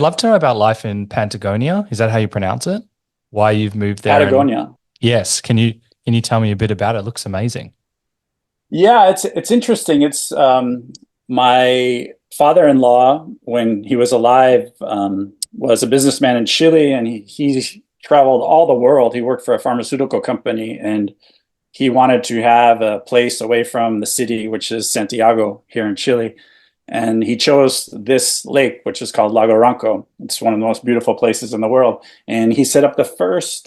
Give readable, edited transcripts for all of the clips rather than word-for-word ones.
Love to know about life in Patagonia. Is that how you pronounce it? Why you've moved there? And Patagonia. yes, can you tell me a bit about it? It looks amazing. Yeah, it's interesting. It's my father-in-law, when he was alive, was a businessman in Chile, and he traveled all the world. He worked for a pharmaceutical company, and he wanted to have a place away from the city, which is Santiago here in Chile. And he chose this lake, which is called Lago Ranco. It's one of the most beautiful places in the world. And he set up the first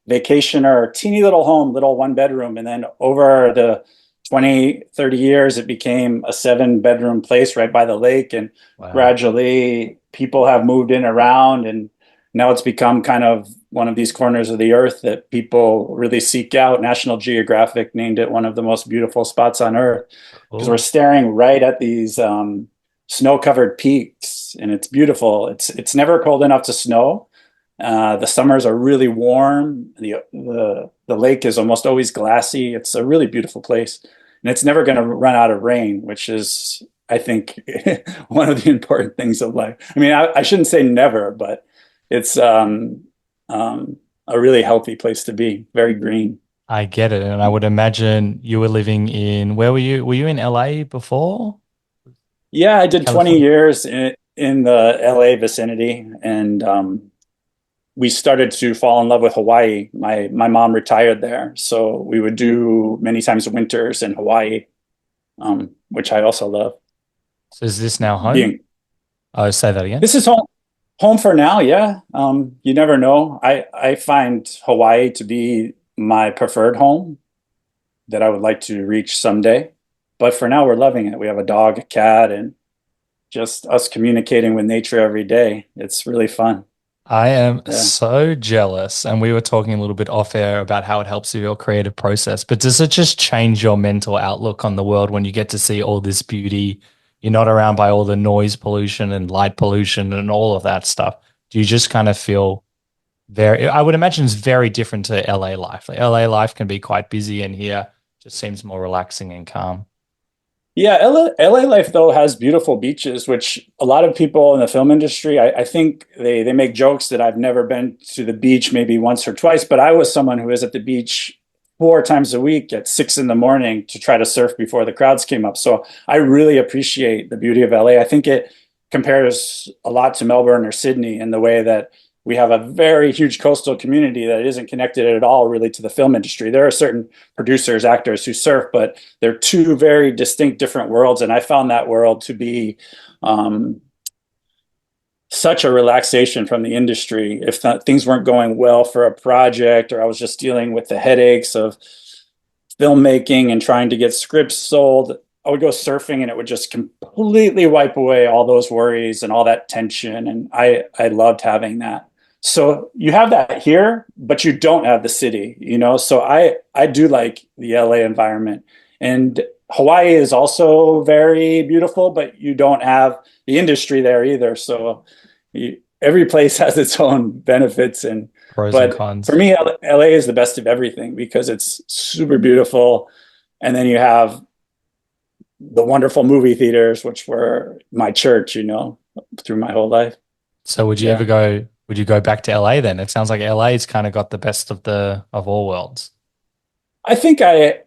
vacationer, teeny little home, little one bedroom. And then over the 20, 30 years, it became a 7 bedroom place right by the lake. And Wow. gradually people have moved in around, and now it's become kind of one of these corners of the earth that people really seek out. National Geographic named it one of the most beautiful spots on earth because we're Cool. staring right at these snow-covered peaks, and it's beautiful. It's never cold enough to snow. The summers are really warm. The lake is almost always glassy. It's a really beautiful place, and it's never going to run out of rain, which is, I think, one of the important things of life. I mean, I shouldn't say never, but it's a really healthy place to be. Very green. I get it. And I would imagine you were living in, where were you? Were you in LA before? Yeah, I did 20 California? years in the LA vicinity, and we started to fall in love with Hawaii. My mom retired there, so we would do many times winters in Hawaii, which I also love. So is this now home? Being Oh, say that again. This is home for now. Yeah, you never know. I find Hawaii to be my preferred home that I would like to reach someday. But for now, we're loving it. We have a dog, a cat, and just us communicating with nature every day. It's really fun. I am Yeah. so jealous. And we were talking a little bit off air about how it helps with your creative process. But does it just change your mental outlook on the world when you get to see all this beauty? You're not around by all the noise pollution and light pollution and all of that stuff. Do you just kind of feel very, I would imagine it's very different to LA life. Like LA life can be quite busy, and here just seems more relaxing and calm. Yeah, LA life though has beautiful beaches, which a lot of people in the film industry, I think they make jokes that I've never been to the beach maybe once or twice, but I was someone who was at the beach 4 times a week at 6 in the morning to try to surf before the crowds came up. So I really appreciate the beauty of LA. I think it compares a lot to Melbourne or Sydney in the way that we have a very huge coastal community that isn't connected at all really to the film industry. There are certain producers, actors who surf, but they're two very distinct, different worlds. And I found that world to be um, such a relaxation from the industry. If things weren't going well for a project, or I was just dealing with the headaches of filmmaking and trying to get scripts sold, I would go surfing and it would just completely wipe away all those worries and all that tension. And I loved having that. So you have that here, but you don't have the city, you know? So I do like the LA environment. And Hawaii is also very beautiful, but you don't have the industry there either. So every place has its own benefits. And Pros and but for cons. me, LA is the best of everything because it's super beautiful. And then you have the wonderful movie theaters, which were my church, you know, through my whole life. So Yeah. would you go back to LA then? It sounds like LA's kind of got the best of the of all worlds. I think I'll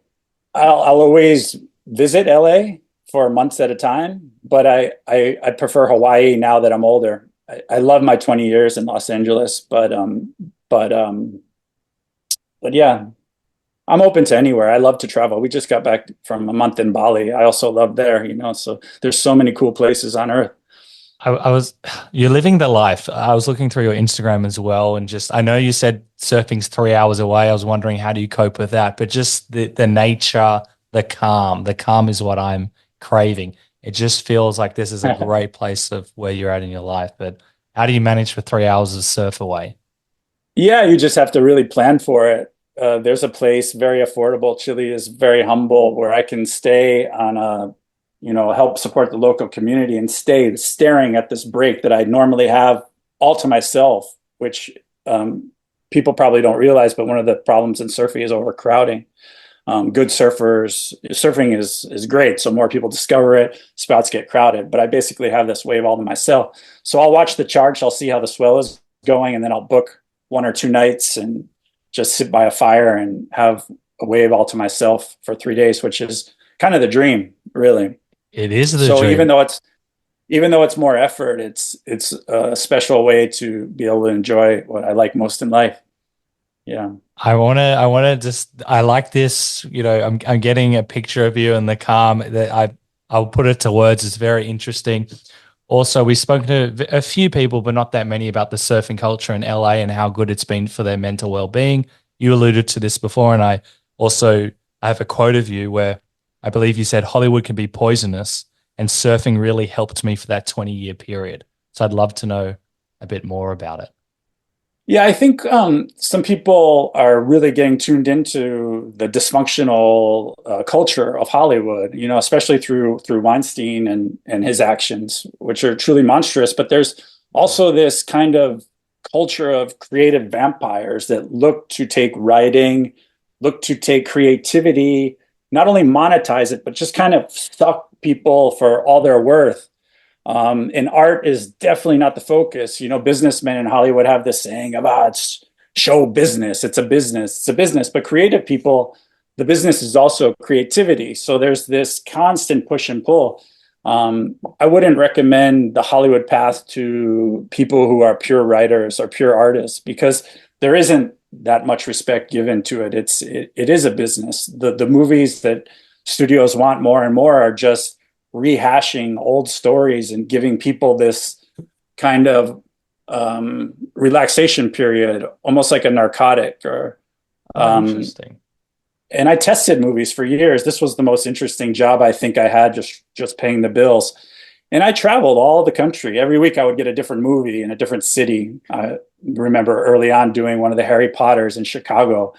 always visit LA for months at a time, but I prefer Hawaii now that I'm older. I love my 20 years in Los Angeles, but but yeah, I'm open to anywhere. I love to travel. We just got back from a month in Bali. I also love there, you know, so there's so many cool places on earth. I was, you're living the life. I was looking through your Instagram as well, and just, I know you said surfing's 3 hours away. I was wondering how do you cope with that? But just the nature, the calm is what I'm craving. It just feels like this is a great place of where you're at in your life. But how do you manage for 3 hours of surf away? Yeah, you just have to really plan for it. There's a place very affordable. Chile is very humble where I can stay on a, you know, help support the local community and stay staring at this break that I normally have all to myself, which people probably don't realize, but one of the problems in surfing is overcrowding. good surfers. Surfing is great, so more people discover it. Spots get crowded, but I basically have this wave all to myself. So I'll watch the charts. I'll see how the swell is going, and then I'll book 1 or 2 nights and just sit by a fire and have a wave all to myself for 3 days, which is kind of the dream, really. It is the So dream. even though it's more effort, it's a special way to be able to enjoy what I like most in life. Yeah. I like this, I'm getting a picture of you and the calm that I'll put it to words. It's very interesting. Also, we've spoken to a few people, but not that many, about the surfing culture in LA and how good it's been for their mental well-being. You alluded to this before, and I have a quote of you where I believe you said Hollywood can be poisonous, and surfing really helped me for that 20-year period. So I'd love to know a bit more about it. Yeah, I think some people are really getting tuned into the dysfunctional culture of Hollywood, especially through Weinstein and his actions, which are truly monstrous. But there's also this kind of culture of creative vampires that look to take writing, look to take creativity, not only monetize it, but just kind of suck people for all they're worth. And art is definitely not the focus. Businessmen in Hollywood have this saying about it's show business. It's a business. It's a business. But creative people, the business is also creativity. So there's this constant push and pull. I wouldn't recommend the Hollywood path to people who are pure writers or pure artists because there isn't that much respect given to it. It is a business. The movies that studios want more and more are just rehashing old stories and giving people this kind of relaxation period, almost like a narcotic. Or Oh, interesting. and I tested movies for years. This was the most interesting job I think I had, just paying the bills. And I traveled all the country. Every week I would get a different movie in a different city. I remember early on doing one of the Harry Potters in Chicago.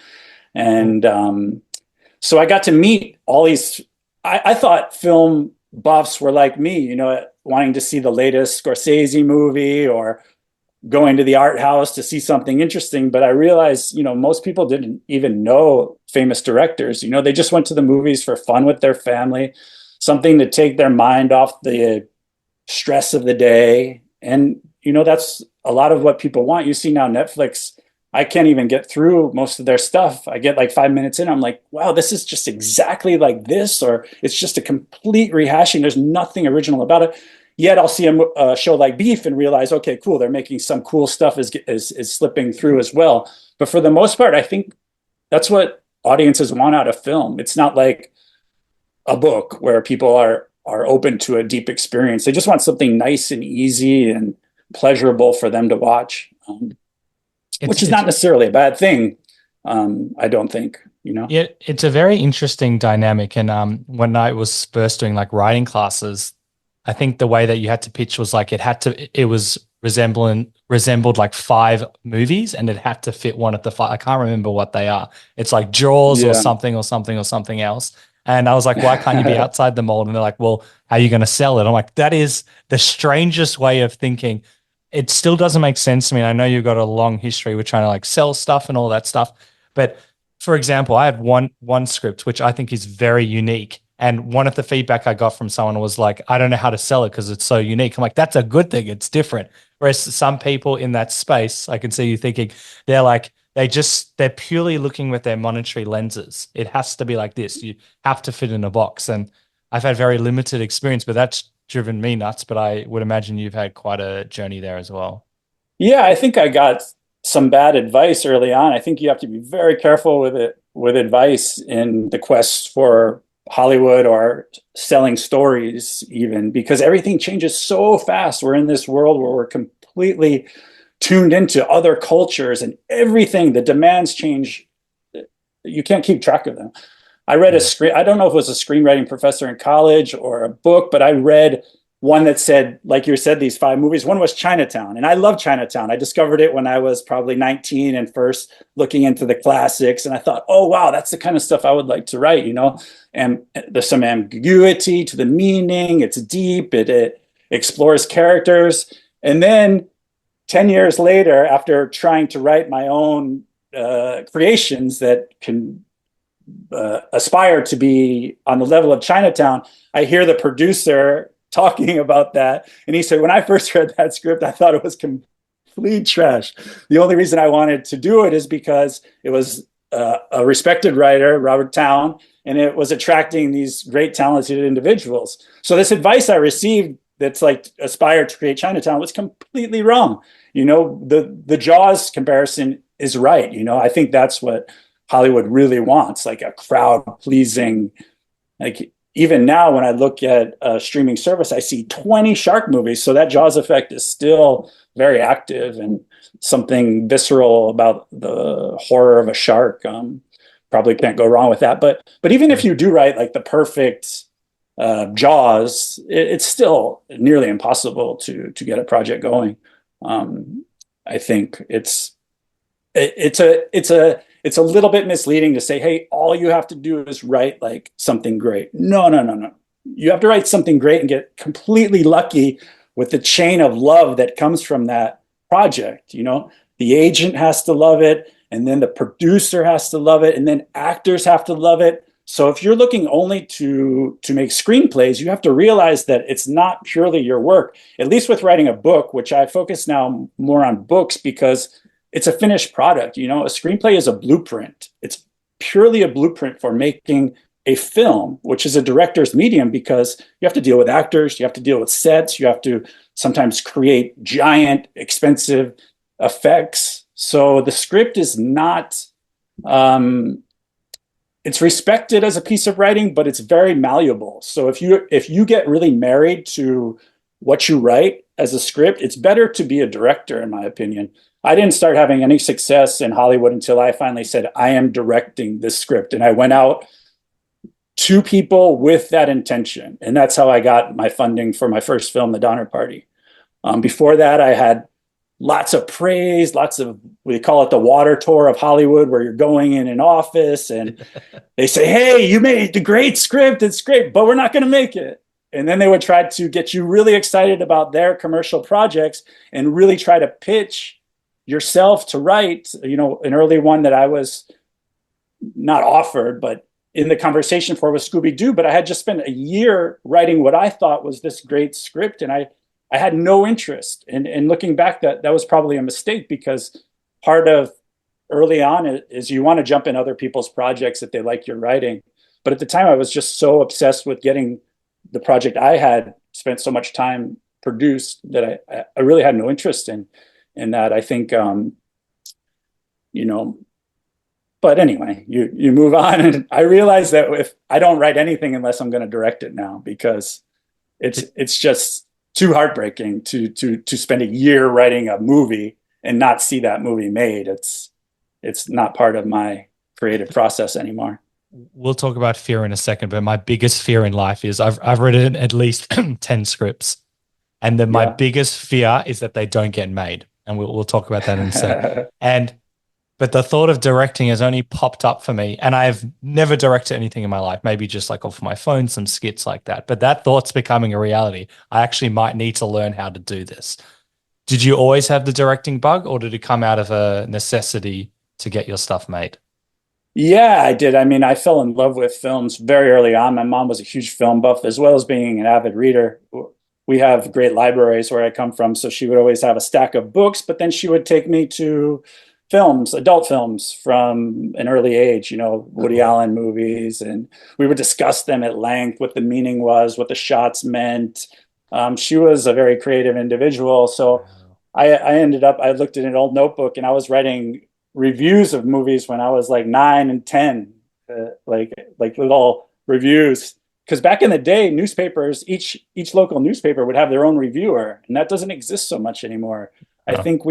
And so I got to meet all these. I thought film buffs were like me, wanting to see the latest Scorsese movie or going to the art house to see something interesting. But I realized, most people didn't even know famous directors. They just went to the movies for fun with their family, something to take their mind off the stress of the day. And, that's a lot of what people want. You see now Netflix, I can't even get through most of their stuff. I get like 5 minutes in. I'm like, wow, this is just exactly like this, or it's just a complete rehashing. There's nothing original about it. Yet I'll see a show like Beef and realize, okay, cool, they're making some cool stuff is slipping through as well. But for the most part, I think that's what audiences want out of film. It's not like a book where people are open to a deep experience. They just want something nice and easy and pleasurable for them to watch, It's which is it's not necessarily a bad thing. I don't think. Yeah, it's a very interesting dynamic. And when I was first doing like writing classes, I think the way that you had to pitch was like it was resembled like five movies and it had to fit one of the five. I can't remember what they are. It's like Jaws or Yeah. something or something or something else. And I was like, why can't you be outside the mold? And they're like, well, how are you going to sell it? I'm like, that is the strangest way of thinking. It still doesn't make sense to me. And I know you've got a long history with trying to like sell stuff and all that stuff. But for example, I have one script which I think is very unique. And one of the feedback I got from someone was like, I don't know how to sell it because it's so unique. I'm like, that's a good thing. It's different. Whereas some people in that space, I can see you thinking, they're like, they're purely looking with their monetary lenses. It has to be like this. You have to fit in a box. And I've had very limited experience, but that's driven me nuts. But I would imagine you've had quite a journey there as well. Yeah, I think I got some bad advice early on. I think you have to be very careful with advice in the quest for Hollywood or selling stories, even because everything changes so fast. We're in this world where we're completely tuned into other cultures and everything. The demands change. You can't keep track of them. I read a Yeah. screen. I don't know if it was a screenwriting professor in college or a book, but I read one that said, like you said, these five movies. One was Chinatown, and I love Chinatown. I discovered it when I was probably 19 and first looking into the classics, and I thought, oh wow, that's the kind of stuff I would like to write. And there's some ambiguity to the meaning. It's deep. It explores characters, and then 10 years later, after trying to write my own creations that can aspire to be on the level of Chinatown, I hear the producer talking about that. And he said, when I first read that script, I thought it was complete trash. The only reason I wanted to do it is because it was a respected writer, Robert Town, and it was attracting these great talented individuals. So this advice I received that's like aspire to create Chinatown was completely wrong. The Jaws comparison is right. I think that's what Hollywood really wants, like a crowd pleasing. Like even now, when I look at a streaming service, I see 20 shark movies. So that Jaws effect is still very active, and something visceral about the horror of a shark. Probably can't go wrong with that. But even if you do write like the perfect Jaws, it's still nearly impossible to get a project going. I think it's a little bit misleading to say, hey, all you have to do is write like something great. No, no, no, no. You have to write something great and get completely lucky with the chain of love that comes from that project. The agent has to love it, and then the producer has to love it, and then actors have to love it. So if you're looking only to make screenplays, you have to realize that it's not purely your work. At least with writing a book, which I focus now more on books because it's a finished product. A screenplay is a blueprint. It's purely a blueprint for making a film, which is a director's medium, because you have to deal with actors, you have to deal with sets, you have to sometimes create giant, expensive effects. So the script is not, it's respected as a piece of writing, but it's very malleable. So if you get really married to what you write as a script, it's better to be a director, in my opinion. I didn't start having any success in Hollywood until I finally said, I am directing this script. And I went out to people with that intention. And that's how I got my funding for my first film, The Donner Party. Before that, I had lots of praise, lots of, we call it the water tour of Hollywood, where you're going in an office and they say, hey, you made the great script. It's great, but we're not going to make it. And then they would try to get you really excited about their commercial projects and really try to pitch yourself to write. An early one that I was not offered, but in the conversation for was Scooby-Doo, but I had just spent a year writing what I thought was this great script, and I had no interest. And looking back, that was probably a mistake, because part of early on is you want to jump in other people's projects if they like your writing. But at the time, I was just so obsessed with getting the project I had spent so much time produced that I really had no interest in that. I think, but anyway, you move on. And I realize that if I don't write anything unless I'm going to direct it now, because it's just too heartbreaking to spend a year writing a movie and not see that movie made. It's not part of my creative process anymore. We'll talk about fear in a second, but my biggest fear in life is I've written at least 10 scripts. And then my biggest fear is that they don't get made. And we'll talk about that in a sec. But the thought of directing has only popped up for me. And I've never directed anything in my life, maybe just like off my phone, some skits like that. But that thought's becoming a reality. I actually might need to learn how to do this. Did you always have the directing bug, or did it come out of a necessity to get your stuff made? Yeah, I did. I mean, I fell in love with films very early on. My mom was a huge film buff, as well as being an avid reader. We have great libraries where I come from, so she would always have a stack of books, but then she would take me to films, adult films from an early age, Woody Allen movies, and we would discuss them at length, what the meaning was, what the shots meant. She was a very creative individual. So I looked at an old notebook, and I was writing reviews of movies when I was like 9 and 10, like little reviews. Because back in the day, newspapers, each local newspaper would have their own reviewer, and that doesn't exist so much anymore. I think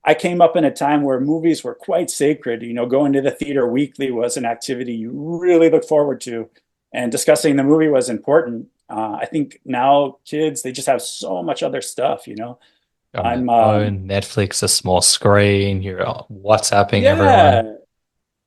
I came up in a time where movies were quite sacred. Going to the theater weekly was an activity you really look forward to, and discussing the movie was important. I think now kids, they just have so much other stuff. I'm phone, Netflix, a small screen, you're WhatsApping yeah. everyone.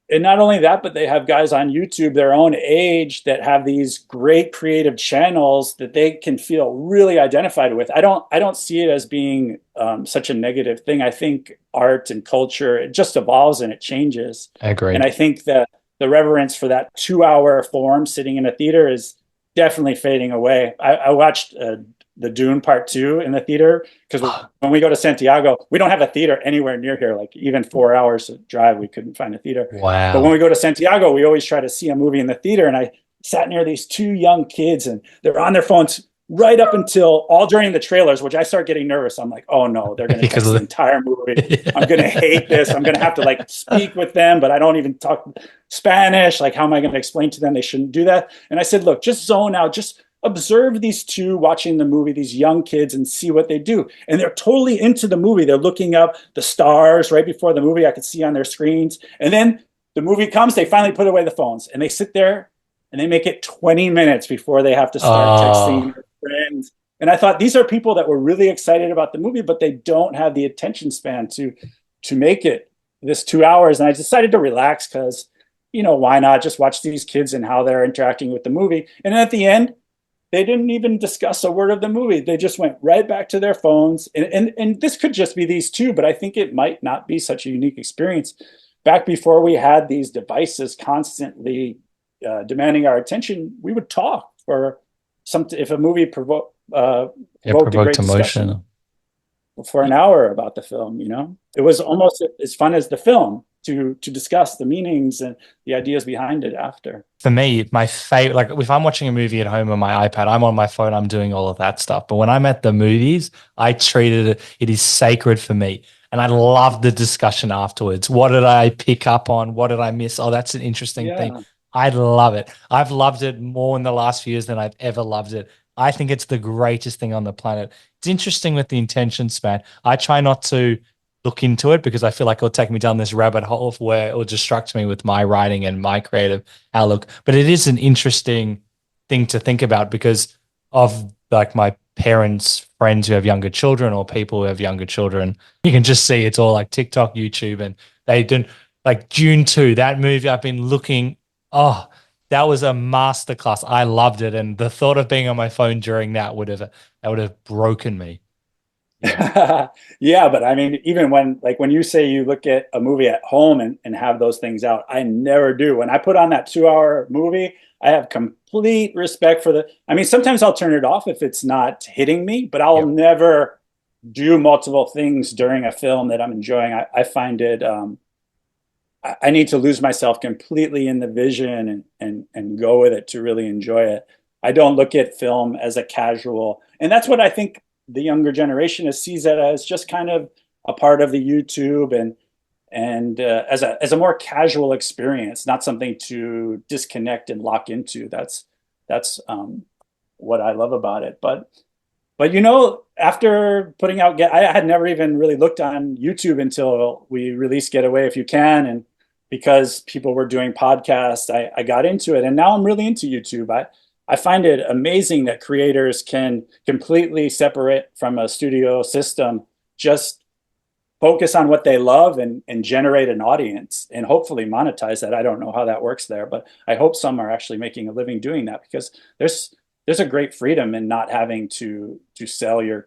And not only that, but they have guys on YouTube their own age that have these great creative channels that they can feel really identified with. I don't see it as being such a negative thing. I think art and culture, it just evolves and it changes. Agreed. And I think that the reverence for that 2 hour form sitting in a theater is definitely fading away. I watched the Dune Part Two in the theater because when we go to Santiago, we don't have a theater anywhere near here. Like even 4 hours to drive, we couldn't find a theater. But when we Wow. go to Santiago, we always try to see a movie in the theater. And I sat near these two young kids, and they're on their phones right up until all during the trailers, which I start getting nervous. I'm like, oh no, they're going to Because text the of entire movie. I'm going to hate the this. I'm going to have to like speak with them, but I don't even talk Spanish. Like, how am I going to explain to them they shouldn't do that? And I said, look, just zone out, just observe these two watching the movie, these young kids, and see what they do. And they're totally into the movie. They're looking up the stars right before the movie. I could see on their screens. And then the movie comes, they finally put away the phones and they sit there and they make it 20 minutes before they have to start texting Oh, their friends. And I thought these are people that were really excited about the movie, but they don't have the attention span to make it this 2 hours. And I decided to relax because, why not just watch these kids and how they're interacting with the movie. And then at the end, they didn't even discuss a word of the movie. They just went right back to their phones. And this could just be these two, but I think it might not be such a unique experience. Back before we had these devices constantly demanding our attention, we would talk for if a movie it provoked a provoked great discussion emotion. for an hour about the film. It was almost as fun as the film to discuss the meanings and the ideas behind it after. For me, my favorite, like if I'm watching a movie at home on my iPad, I'm on my phone, I'm doing all of that stuff. But when I'm at the movies, I treated it, it is sacred for me. And I love the discussion afterwards. What did I pick up on? What did I miss? Oh, that's an interesting thing. Yeah. I love it. I've loved it more in the last few years than I've ever loved it. I think it's the greatest thing on the planet. It's interesting with the intention span. I try not to look into it because I feel like it'll take me down this rabbit hole where it will distract me with my writing and my creative outlook. But it is an interesting thing to think about because of like my parents, friends who have younger children or people who have younger children. You can just see it's all like TikTok, YouTube, and they didn't like June 2, that movie I've been looking. Oh, that was a masterclass. I loved it. And the thought of being on my phone during that would have broken me. Yeah. Yeah, but I mean, even when you say you look at a movie at home and have those things out, I never do. When I put on that 2 hour movie, I have complete respect for I mean, sometimes I'll turn it off if it's not hitting me, but I'll Yep. never do multiple things during a film that I'm enjoying. I find it, I need to lose myself completely in the vision and go with it to really enjoy it. I don't look at film as a casual, and that's what I think the younger generation sees it as just kind of a part of the YouTube and as a more casual experience, not something to disconnect and lock into. That's what I love about it. But after putting out I had never even really looked on YouTube until we released Getaway If You Can, and because people were doing podcasts, I got into it, and now I'm really into YouTube. I find it amazing that creators can completely separate from a studio system, just focus on what they love and generate an audience and hopefully monetize that. I don't know how that works there, but I hope some are actually making a living doing that because there's a great freedom in not having to sell your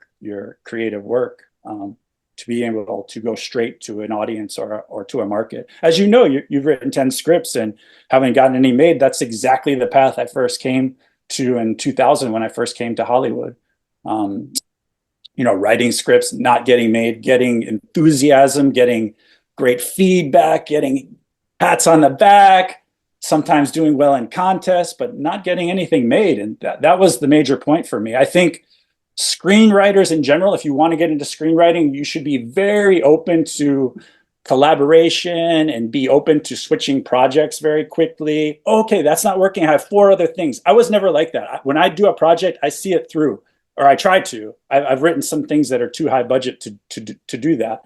creative work. To be able to go straight to an audience or to a market. As you know, you've written 10 scripts and haven't gotten any made. That's exactly the path I first came to in 2000 when I first came to Hollywood. Um, writing scripts, not getting made, getting enthusiasm, getting great feedback, getting pats on the back, sometimes doing well in contests, but not getting anything made. And that was the major point for me. I think screenwriters in general, if you want to get into screenwriting, you should be very open to collaboration and be open to switching projects very quickly. Okay, that's not working. I have four other things. I was never like that. When I do a project, I see it through, or I try to. I've written some things that are too high budget to do that,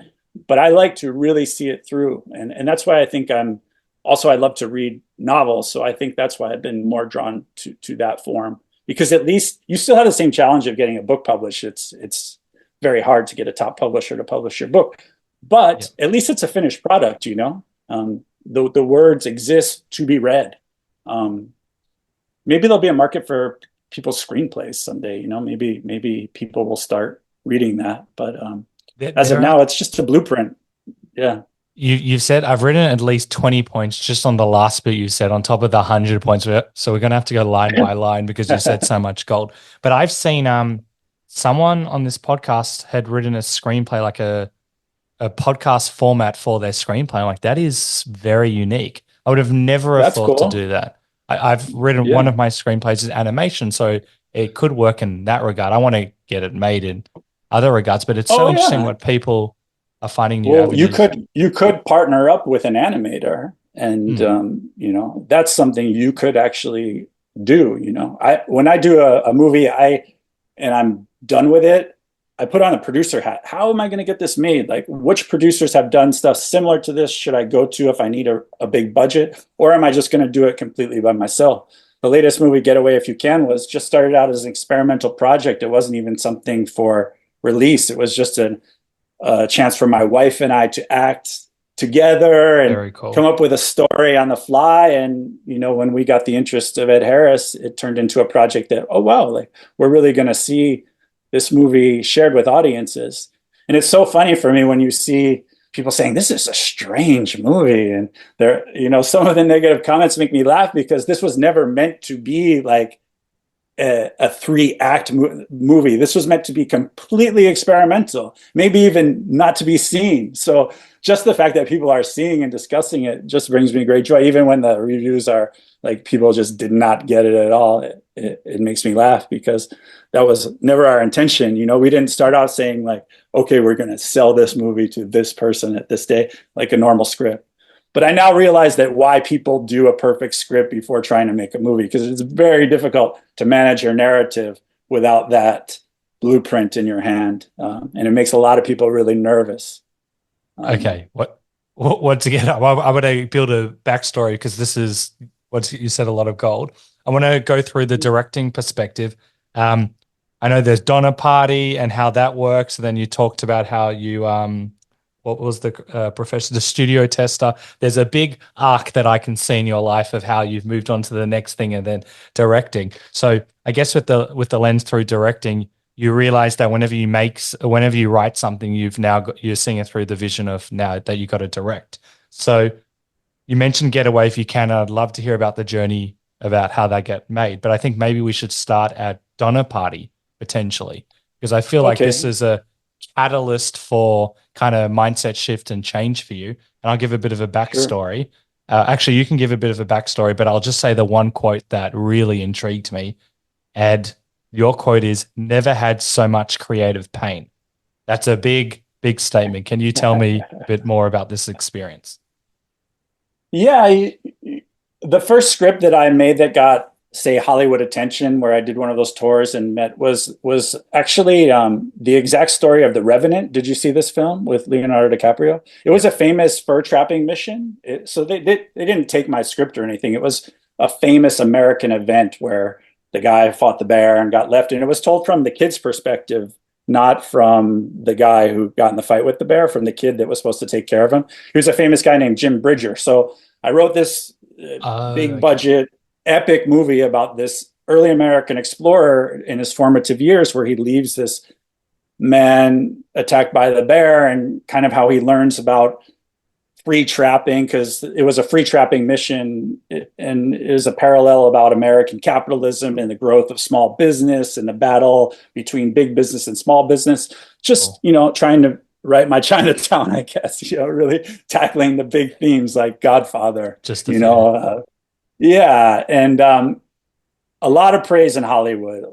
but I like to really see it through, and that's why I think I love to read novels, so I think that's why I've been more drawn to that form, because at least you still have the same challenge of getting a book published. It's very hard to get a top publisher to publish your book, Yeah. but at least it's a finished product. The words exist to be read. Um, Maybe there'll be a market for people's screenplays someday. Maybe people will start reading that. But There, as of there are now, it's just a blueprint. Yeah. You've said I've written at least 20 points just on the last bit you said on top of the 100 points. So we're gonna have to go line by line because you said so much gold. But I've seen someone on this podcast had written a screenplay, like a podcast format for their screenplay. I'm like, that is very unique. I would have never have That's thought to cool. do that. I've written one Yeah. of my screenplays is animation, so it could work in that regard. I want to get it made in other regards, but it's so Oh interesting yeah. what people are finding new Well, avenues. you could partner up with an animator, and Hmm. that's something you could actually do. I when I do a movie, and I'm done with it, I put on a producer hat. How am I going to get this made? Like, which producers have done stuff similar to this? Should I go to if I need a big budget, or am I just going to do it completely by myself? The latest movie, Get Away If You Can, was just started out as an experimental project. It wasn't even something for release. It was just a chance for my wife and I to act together and Very come cool. up with a story on the fly. And when we got the interest of Ed Harris, it turned into a project that, oh wow, like we're really going to see this movie shared with audiences. And it's so funny for me when you see people saying this is a strange movie, and some of the negative comments make me laugh because this was never meant to be like a three-act movie. This was meant to be completely experimental, maybe even not to be seen. So just the fact that people are seeing and discussing it just brings me great joy. Even when the reviews are like people just did not get it at all, it makes me laugh because that was never our intention. We didn't start out saying like, okay, we're going to sell this movie to this person at this day, like a normal script. But I now realize that why people do a perfect script before trying to make a movie, because it's very difficult to manage your narrative without that blueprint in your hand. And it makes a lot of people really nervous. Um, Okay, what to get up? I want to build a backstory because this is what you said, a lot of gold. I want to go through the directing perspective. Um, I know there's Donner Party and how that works. And then you talked about how you what was the profession, the studio tester. There's a big arc that I can see in your life of how you've moved on to the next thing and then directing. So I guess with the lens through directing, you realize that whenever you write something, you're seeing it through the vision of now that you got to direct. So you mentioned Getaway If You Can. I'd love to hear about the journey about how that get made, but I think maybe we should start at Donner Party potentially, because I feel like this okay, is a catalyst for kind of mindset shift and change for you. And I'll give a bit of a sure. backstory. Actually, you can give a bit of a backstory, but I'll just say the one quote that really intrigued me. Ed, your quote is never had so much creative pain. That's a big, big statement. Can you tell me a bit more about this experience? Yeah, the first script that I made that got, say, Hollywood attention, where I did one of those tours and met, was actually the exact story of the Revenant. Did you see this film with Leonardo DiCaprio? It was Yeah. a famous fur trapping mission. So they didn't take my script or anything. It was a famous American event where the guy fought the bear and got left, and it was told from the kid's perspective, not from the guy who got in the fight with the bear, from the kid that was supposed to take care of him. He was a famous guy named Jim Bridger. So I wrote this big Okay. budget epic movie about this early American explorer in his formative years, where he leaves this man attacked by the bear and kind of how he learns about free trapping, because it was a free trapping mission, and is a parallel about American capitalism and the growth of small business and the battle between big business and small business. Just, Cool. trying to write my Chinatown, I guess, really tackling the big themes like Godfather, Just a you few. know. Yeah. And a lot of praise in Hollywood.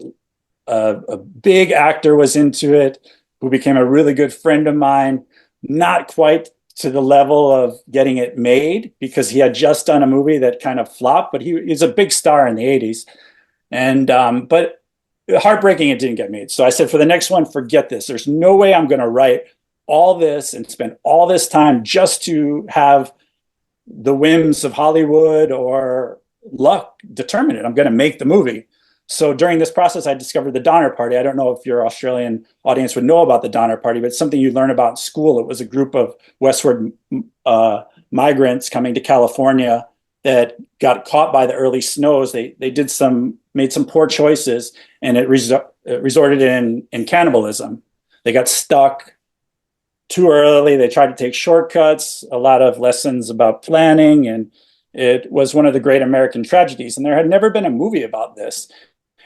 A big actor was into it who became a really good friend of mine, not quite to the level of getting it made because he had just done a movie that kind of flopped, but he's a big star in the 80s. And, but heartbreaking, it didn't get made. So I said, for the next one, forget this. There's no way I'm going to write all this and spend all this time just to have the whims of Hollywood or luck determine it. I'm going to make the movie. So during this process, I discovered the Donner Party. I don't know if your Australian audience would know about the Donner Party, but it's something you learn about in school. It was a group of westward migrants coming to California that got caught by the early snows. They made some poor choices, and it resorted in cannibalism. They got stuck too early. They tried to take shortcuts, a lot of lessons about planning, and it was one of the great American tragedies. And there had never been a movie about this.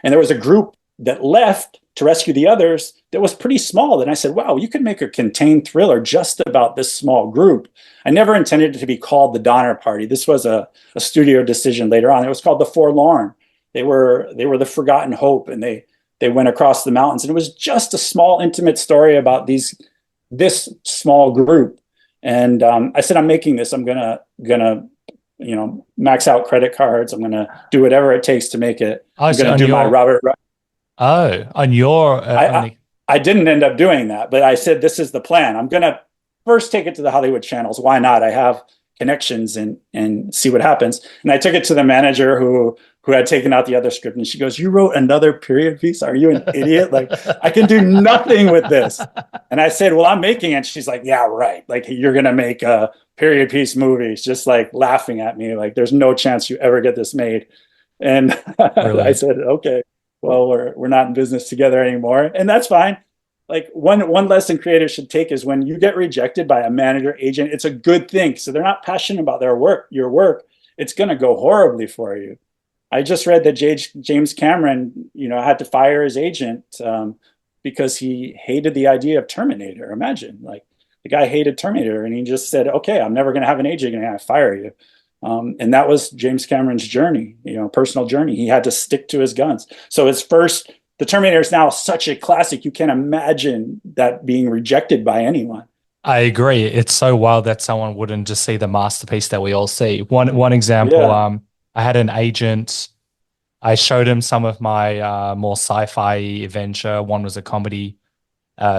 And there was a group that left to rescue the others that was pretty small. And I said, wow, you could make a contained thriller just about this small group. I never intended it to be called The Donner Party. This was a studio decision later on. It was called The Forlorn. They were the forgotten hope, and they went across the mountains. And it was just a small, intimate story about this small group. And I said, I'm making this. I'm gonna max out credit cards. I'm gonna do whatever it takes to make it. Oh, I'm so gonna on do my your Robert. on your I, I I didn't end up doing that, but I said this is the plan. I'm gonna first take it to the Hollywood channels. Why not? I have connections and see what happens. And I took it to the manager who had taken out the other script, and she goes, "You wrote another period piece? Are you an idiot? Like, I can do nothing with this." And I said, "Well, I'm making it." She's like, "Yeah, right. Like, you're gonna make a period piece movie," just like laughing at me, like, "There's no chance you ever get this made." And I Brilliant. said, "Okay, well, we're not in business together anymore," and that's fine. Like, one lesson creators should take is when you get rejected by a manager agent, it's a good thing. So they're not passionate about your work. It's going to go horribly for you. I just read that James Cameron, had to fire his agent because he hated the idea of Terminator. Imagine, like, the guy hated Terminator, and he just said, "Okay, I'm never going to have an agent, and I fire you." And that was James Cameron's journey, personal journey. He had to stick to his guns. So the Terminator is now such a classic. You can't imagine that being rejected by anyone. I agree. It's so wild that someone wouldn't just see the masterpiece that we all see. One example, Yeah. I had an agent. I showed him some of my more sci-fi adventure. One was a comedy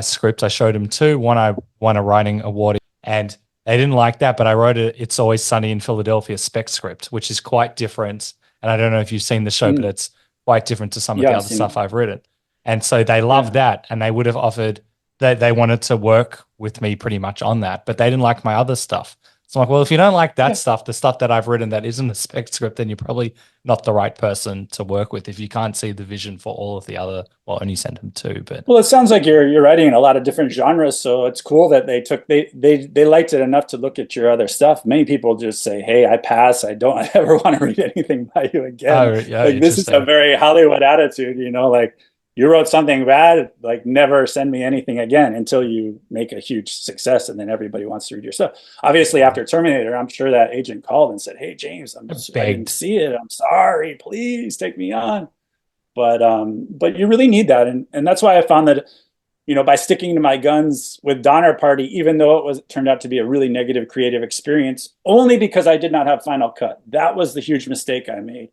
script. I showed him two. One I won a writing award, and they didn't like that. But I wrote a "It's Always Sunny in Philadelphia" spec script, which is quite different. And I don't know if you've seen the show, but Mm. it's quite different to some of Yeah, the I've other seen it. stuff I've written. And so they loved Yeah. that, and they would have offered they wanted to work with me pretty much on that, but they didn't like my other stuff. So I'm like, well, if you don't like that Yeah. stuff, the stuff that I've written that isn't a spec script, then you're probably not the right person to work with if you can't see the vision for all of the other. Well, only sent them two, but Well, it sounds like you're writing in a lot of different genres, so it's cool that they liked it enough to look at your other stuff. Many people just say, "Hey, I pass. I don't ever want to read anything by you again." oh yeah, Like, this is a interesting. very Hollywood attitude, like, you wrote something bad, like, never send me anything again until you make a huge success, and then everybody wants to read your stuff. Obviously, Yeah, after Terminator, I'm sure that agent called and said, "Hey, James, I I didn't begged. see it. I'm sorry. Please take me on." But you really need that, and that's why I found that, by sticking to my guns with Donner Party, even though it turned out to be a really negative creative experience, only because I did not have Final Cut. That was the huge mistake I made.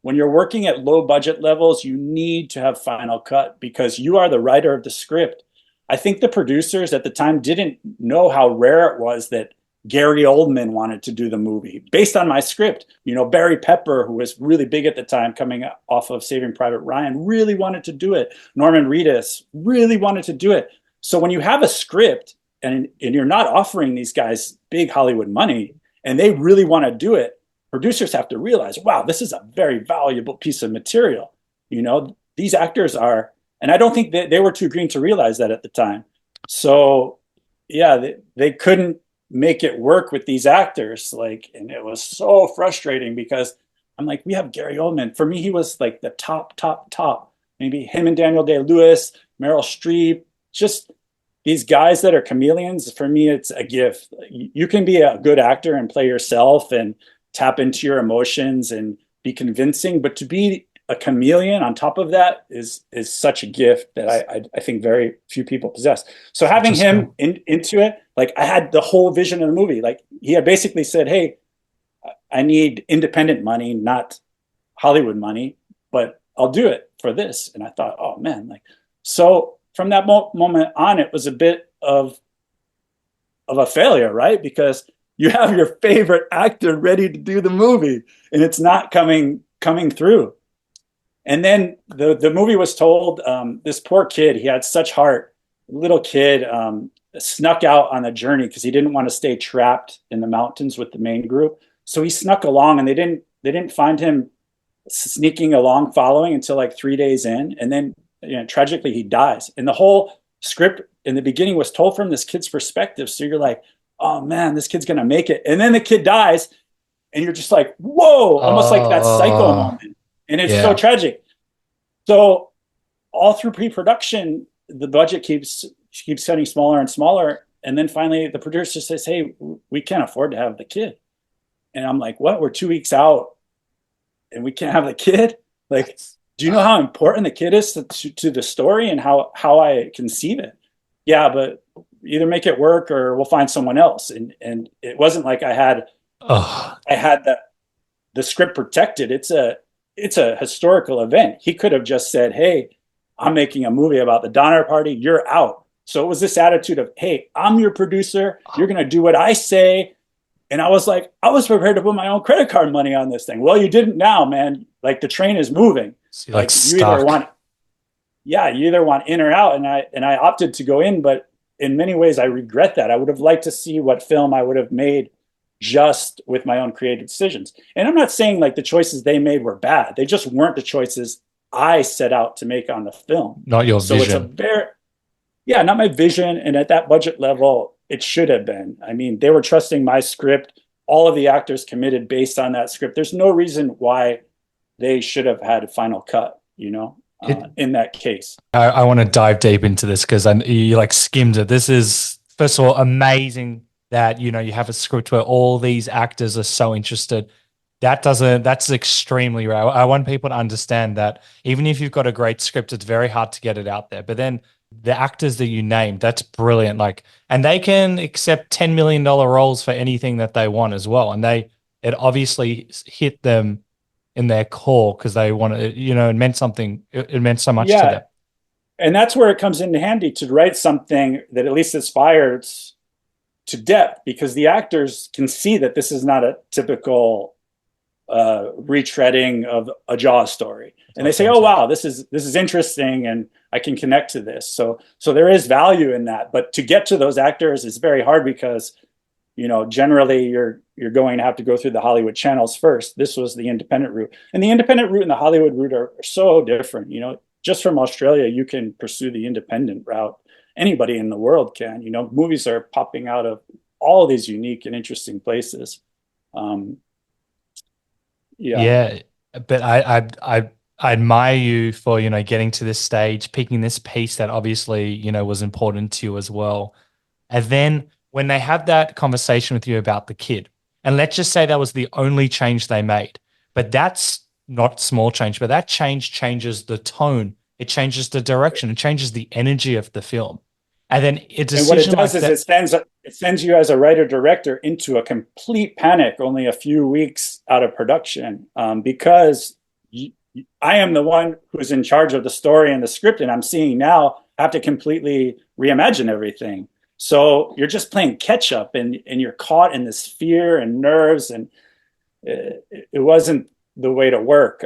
When you're working at low budget levels, you need to have Final Cut because you are the writer of the script. I think the producers at the time didn't know how rare it was that Gary Oldman wanted to do the movie based on my script. Barry Pepper, who was really big at the time, coming off of Saving Private Ryan, really wanted to do it. Norman Reedus really wanted to do it. So when you have a script and you're not offering these guys big Hollywood money and they really want to do it, producers have to realize, wow, this is a very valuable piece of material. These actors are, and I don't think they were too green to realize that at the time. So yeah, they couldn't make it work with these actors, like, and it was so frustrating because I'm like, we have Gary Oldman. For me, he was like the top. Maybe him and Daniel Day-Lewis, Meryl Streep, just these guys that are chameleons. For me, it's a gift. You can be a good actor and play yourself and tap into your emotions and be convincing, but to be a chameleon on top of that is such a gift that I think very few people possess. So Such having a him skill. into it, like, I had the whole vision of the movie. Like, he had basically said, "Hey, I need independent money, not Hollywood money, but I'll do it for this." And I thought, oh man, like, so from that moment on, it was a bit of a failure, right? Because you have your favorite actor ready to do the movie, and it's not coming through. And then the movie was told. This poor kid, he had such heart. Little kid, snuck out on the journey because he didn't want to stay trapped in the mountains with the main group. So he snuck along, and they didn't find him sneaking along following until like 3 days in, and then, tragically, he dies. And the whole script in the beginning was told from this kid's perspective. So you're like, oh man, this kid's going to make it. And then the kid dies and you're just like, whoa, almost like that psycho Oh, moment. And it's so yeah. tragic. So all through pre-production, the budget keeps getting smaller and smaller. And then finally the producer says, hey, we can't afford to have the kid. And I'm like, what? We're 2 weeks out and we can't have the kid? Like, do you know how important the kid is to the story and how I conceive it? Yeah, but either make it work or we'll find someone else. And it wasn't like Oh, I had the script protected. It's a historical event. He could have just said, hey, I'm making a movie about the Donner Party. You're out. So it was this attitude of, hey, I'm your producer. You're going to do what I say. And I was like, I was prepared to put my own credit card money on this thing. Well, you didn't now, man. Like the train is moving. so you're like Like you either stuck. want, yeah, you either want in or out. And I opted to go in, but in many ways I regret that. I would have liked to see what film I would have made just with my own creative decisions. And I'm not saying like the choices they made were bad. They just weren't the choices I set out to make on the film. Not your So it's a vision. very, yeah, not my vision. And at that budget level, it should have been. I mean, they were trusting my script. All of the actors committed based on that script. There's no reason why they should have had a final cut, It, in that case. I want to dive deep into this because you like skimmed it. This is, first of all, amazing that, you have a script where all these actors are so interested. That's extremely rare. I want people to understand that even if you've got a great script, it's very hard to get it out there. But then the actors that you named, that's brilliant. Like, and they can accept $10 million roles for anything that they want as well. And it obviously hit them in their core because they wanted, it meant something. It meant so much to them. Yeah. And that's where it comes in handy to write something that at least aspires to depth because the actors can see that this is not a typical retreading of a Jaws story, That's and they say, "Oh authentic. wow, this is interesting, and I can connect to this." So there is value in that, but to get to those actors is very hard because generally you're going to have to go through the Hollywood channels first. This was the independent route, and the independent route and the Hollywood route are so different. Just from Australia, you can pursue the independent route. Anybody in the world can. Movies are popping out of all of these unique and interesting places. Um, yeah. Yeah, but I admire you for, getting to this stage, picking this piece that obviously, was important to you as well. And then when they have that conversation with you about the kid, and let's just say that was the only change they made, but that's not small change, but that change changes the tone, it changes the direction, it changes the energy of the film. And then a And what it decision does like is that, it sends you as a writer director into a complete panic only a few weeks out of production because I am the one who's in charge of the story and the script, and I'm seeing now have to completely reimagine everything. So you're just playing catch up, and you're caught in this fear and nerves, and it wasn't the way to work.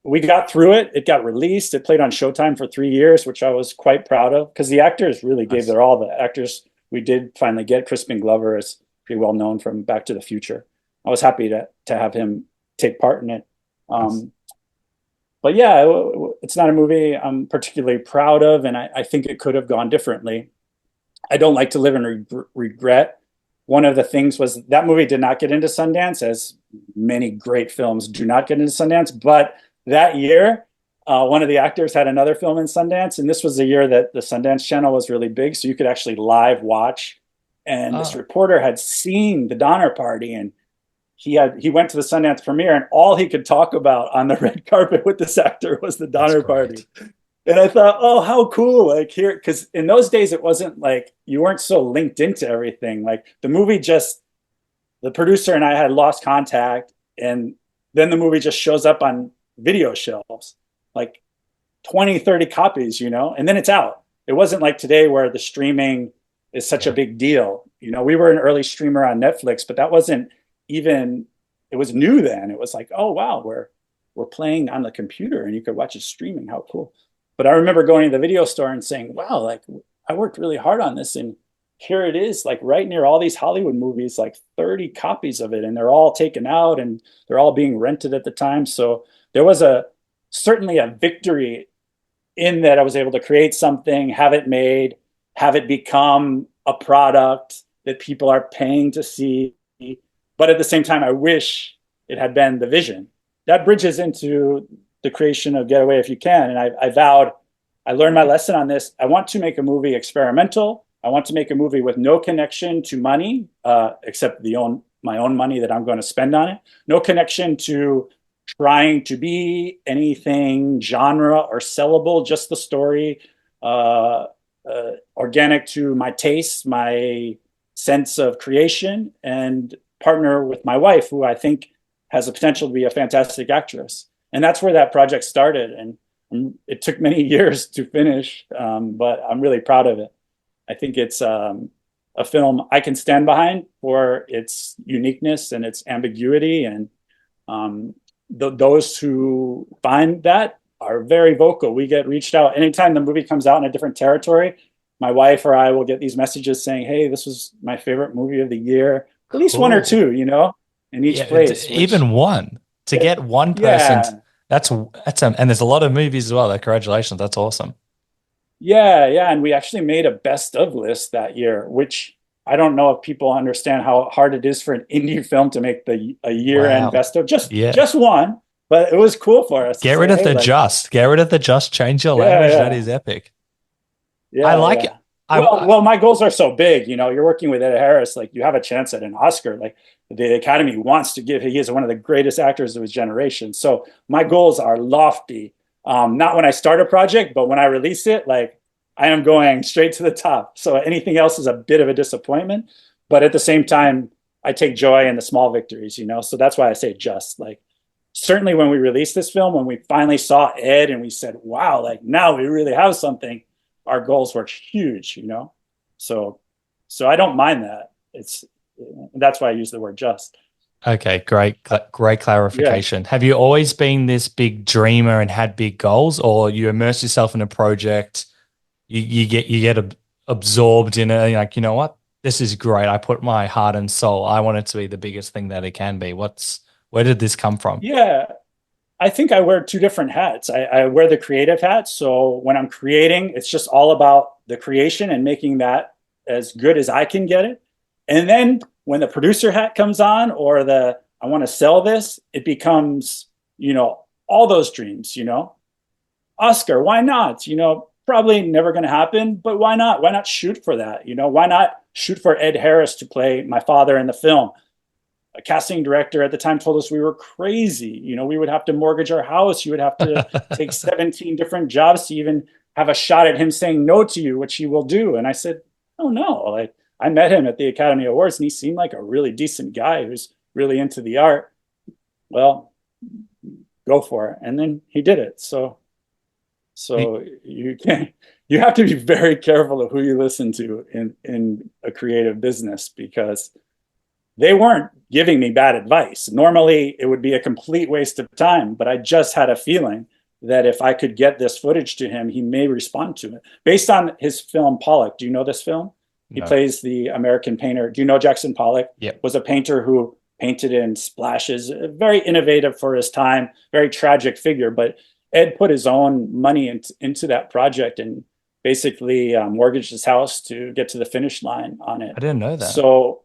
We got through it. It got released. It played on Showtime for 3 years, which I was quite proud of because the actors really gave nice. their all. The actors we did finally get. Crispin Glover is pretty well known from Back to the Future. I was happy to have him take part in it. Nice. Um, but yeah, it's not a movie I'm particularly proud of, and I think it could have gone differently. I don't like to live in regret. One of the things was that movie did not get into Sundance, as many great films do not get into Sundance. But that year, one of the actors had another film in Sundance, and this was the year that the Sundance Channel was really big, so you could actually live watch. And this Oh, reporter had seen the Donner Party, and he went to the Sundance premiere, and all he could talk about on the red carpet with this actor was the that's Donner Party. great. And I thought, oh, how cool! Like here, because in those days it wasn't like you weren't so linked into everything. Like the movie just, the producer and I had lost contact, and then the movie just shows up on video shelves, like 20, 30 copies, and then it's out. It wasn't like today where the streaming is such a Yeah. big deal. We were an early streamer on Netflix, but that wasn't even, it was new then. It was like, oh wow, we're playing on the computer and you could watch it streaming. How cool. But I remember going to the video store and saying, wow, like I worked really hard on this, and here it is, like right near all these Hollywood movies, like 30 copies of it, and they're all taken out and they're all being rented at the time. So there was certainly a victory in that I was able to create something, have it made, have it become a product that people are paying to see. But at the same time, I wish it had been the vision. That bridges into the creation of Getaway If You Can. And I vowed, I learned my lesson on this. I want to make a movie experimental. I want to make a movie with no connection to money, except my own money that I'm going to spend on it. No connection to trying to be anything genre or sellable, just the story, organic to my taste, my sense of creation, and partner with my wife, who I think has the potential to be a fantastic actress. And that's where that project started. And it took many years to finish, but I'm really proud of it. I think it's a film I can stand behind for its uniqueness and its ambiguity. And those who find that are very vocal. We get reached out anytime the movie comes out in a different territory. My wife or I will get these messages saying, "Hey, this was my favorite movie of the year." At least one or Cool. two, in each Yeah, place. Which, even one to get one person. yeah, And there's a lot of movies as well. Congratulations, that's awesome. yeah, and we actually made a best of list that year, which I don't know if people understand how hard it is for an indie film to make a year end Wow. best of Yeah. just one. But it was cool for us to Get rid say, of "Hey, the like, just. Get rid of the just. Change your yeah, language. That yeah." is epic. I Yeah, like it. yeah. I Well, my goals are so big. You're working with Ed Harris, like you have a chance at an Oscar. Like the Academy wants to give. He is one of the greatest actors of his generation. So my goals are lofty. Not when I start a project, but when I release it, like I am going straight to the top. So anything else is a bit of a disappointment. But at the same time, I take joy in the small victories. So that's why I say just like certainly when we released this film, when we finally saw Ed and we said, wow, like now we really have something, our goals were huge. So I don't mind that. That's why I use the word just. Okay, great Yeah. clarification. Have you always been this big dreamer and had big goals, or you immerse yourself in a project, you get absorbed in it, and you're like, you know what? This is great. I put my heart and soul. I want it to be the biggest thing that it can be. Where did this come from? Yeah. I think I wear two different hats. I wear the creative hat. So when I'm creating, it's just all about the creation and making that as good as I can get it. And then when the producer hat comes on or I want to sell this, it becomes, all those dreams. Oscar, why not? Probably never going to happen, but why not? Why not shoot for that? Why not shoot for Ed Harris to play my father in the film? A casting director at the time told us we were crazy. We would have to mortgage our house. You would have to take 17 different jobs to even have a shot at him saying no to you, which he will do. And I said, oh no. Like I met him at the Academy Awards and he seemed like a really decent guy who's really into the art. Well, go for it. And then he did it. So you have to be very careful of who you listen to in a creative business because they weren't giving me bad advice. Normally, it would be a complete waste of time, but I just had a feeling that if I could get this footage to him, he may respond to it. Based on his film Pollock, do you know this film? He No. plays the American painter. Do you know Jackson Pollock? Yep. Was a painter who painted in splashes, very innovative for his time, very tragic figure. But Ed put his own money into that project and basically mortgaged his house to get to the finish line on it. I didn't know that. So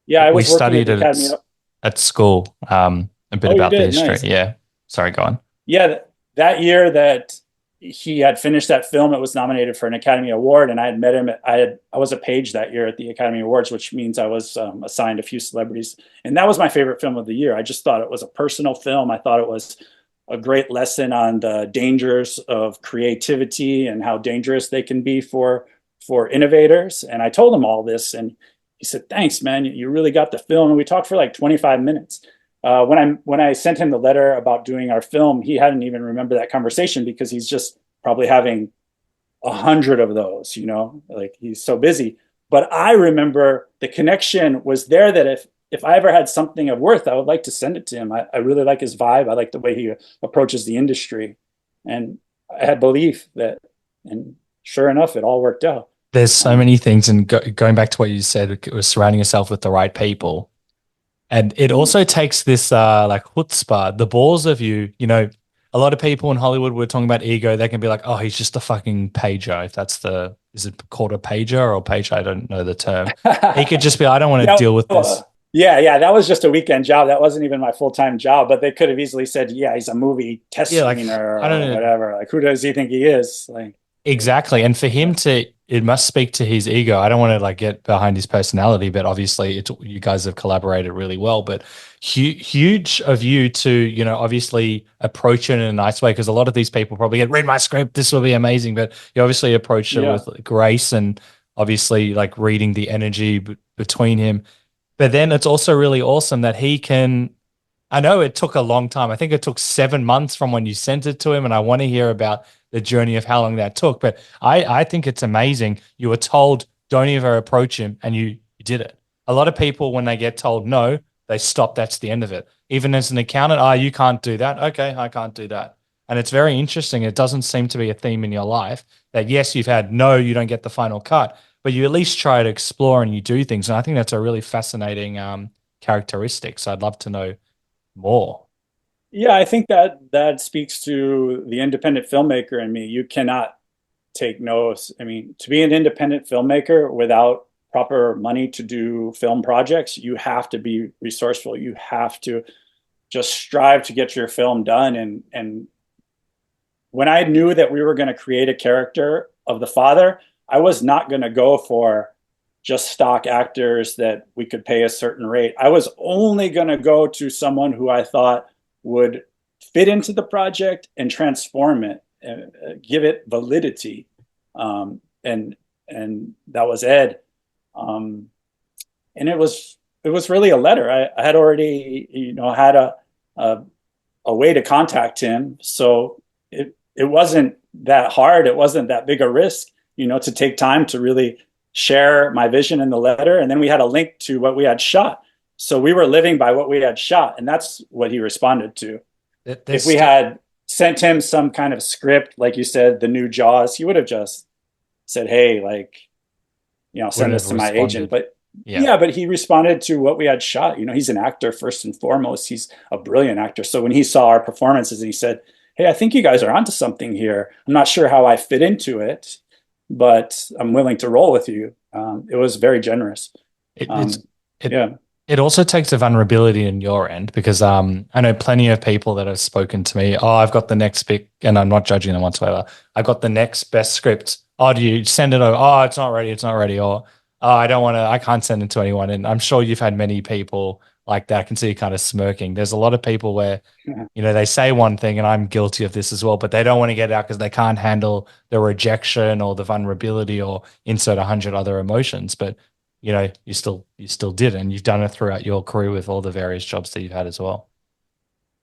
yeah, I We was working at studied the it Academy. at school, a bit Oh, you about the did? history. Nice. Yeah. Sorry, go on. Yeah, that year that he had finished that film, it was nominated for an Academy Award, and I had met him. I was a page that year at the Academy Awards, which means I was assigned a few celebrities, and that was my favorite film of the year. I just thought it was a personal film. I thought it was a great lesson on the dangers of creativity and how dangerous they can be for innovators. And I told him all this, and he said, "Thanks, man. You really got the film." And we talked for like 25 minutes. When I sent him the letter about doing our film, he hadn't even remembered that conversation because he's just probably having 100 of those. Like he's so busy. But I remember the connection was there that if I ever had something of worth, I would like to send it to him. I really like his vibe. I like the way he approaches the industry, and I had belief that, and sure enough, it all worked out. There's so Um, many things, and going back to what you said, it was surrounding yourself with the right people. And it also takes this like chutzpah, the balls of you, a lot of people in Hollywood were talking about ego. They can be like, oh, he's just a fucking pager. If that's is it called a pager or page? I don't know the term. He could just be, I don't want to Yeah, deal with this. yeah, that was just a weekend job. That wasn't even my full-time job, but they could have easily said, yeah, he's a movie test Yeah, like, screener I don't or know. whatever. Like, who does he think he is? Like, Exactly. And for him to, it must speak to his ego. I don't want to like get behind his personality, but obviously you guys have collaborated really well. But huge of you to, obviously approach it in a nice way, because a lot of these people probably get, read my script, this will be amazing. But you obviously approached it yeah, with grace and obviously like reading the energy between him. But then it's also really awesome that he can. I know it took a long time. I think it took 7 months from when you sent it to him, and I want to hear about the journey of how long that took. But I think it's amazing. You were told don't ever approach him, and you did it. A lot of people, when they get told no, they stop. That's the end of it. Even as an accountant, you can't do that. Okay, I can't do that. And it's very interesting. It doesn't seem to be a theme in your life that yes, you've had no, you don't get the final cut, but you at least try to explore and you do things. And I think that's a really fascinating characteristic. So I'd love to know more. yeah. I think that speaks to the independent filmmaker in me. You cannot take no's. I mean, to be an independent filmmaker without proper money to do film projects, you have to be resourceful. You have to just strive to get your film done. And when I knew that we were going to create a character of the father, I was not going to go for just stock actors that we could pay a certain rate. I was only going to go to someone who I thought would fit into the project and transform it, give it validity. And that was Ed. Um, and it was really a letter. I had already, had a, a way to contact him. So it wasn't that hard. It wasn't that big a risk, to take time to really share my vision in the letter. And then we had a link to what we had shot. So we were living by what we had shot. And that's what he responded to. If we Still had sent him some kind of script, like you said, the new Jaws, he would have just said, hey, like, send wouldn't this have to my agent. responded. But Yeah. yeah, but he responded to what we had shot. He's an actor first and foremost. He's a brilliant actor. So when he saw our performances, he said, hey, I think you guys are onto something here. I'm not sure how I fit into it, but I'm willing to roll with you. It was very generous. It, it's Um, it yeah. it also takes a vulnerability in your end because I know plenty of people that have spoken to me. Oh, I've got the next pick, and I'm not judging them whatsoever. I've got the next best script. Oh, do you send it over? Oh, it's not ready. It's not ready. Or oh, I don't want to. I can't send it to anyone. And I'm sure you've had many people like that. I can see you kind of smirking. There's a lot of people where they say one thing, and I'm guilty of this as well, but they don't want to get it out because they can't handle the rejection or the vulnerability or insert 100 other emotions. But you still did, and you've done it throughout your career with all the various jobs that you've had as well.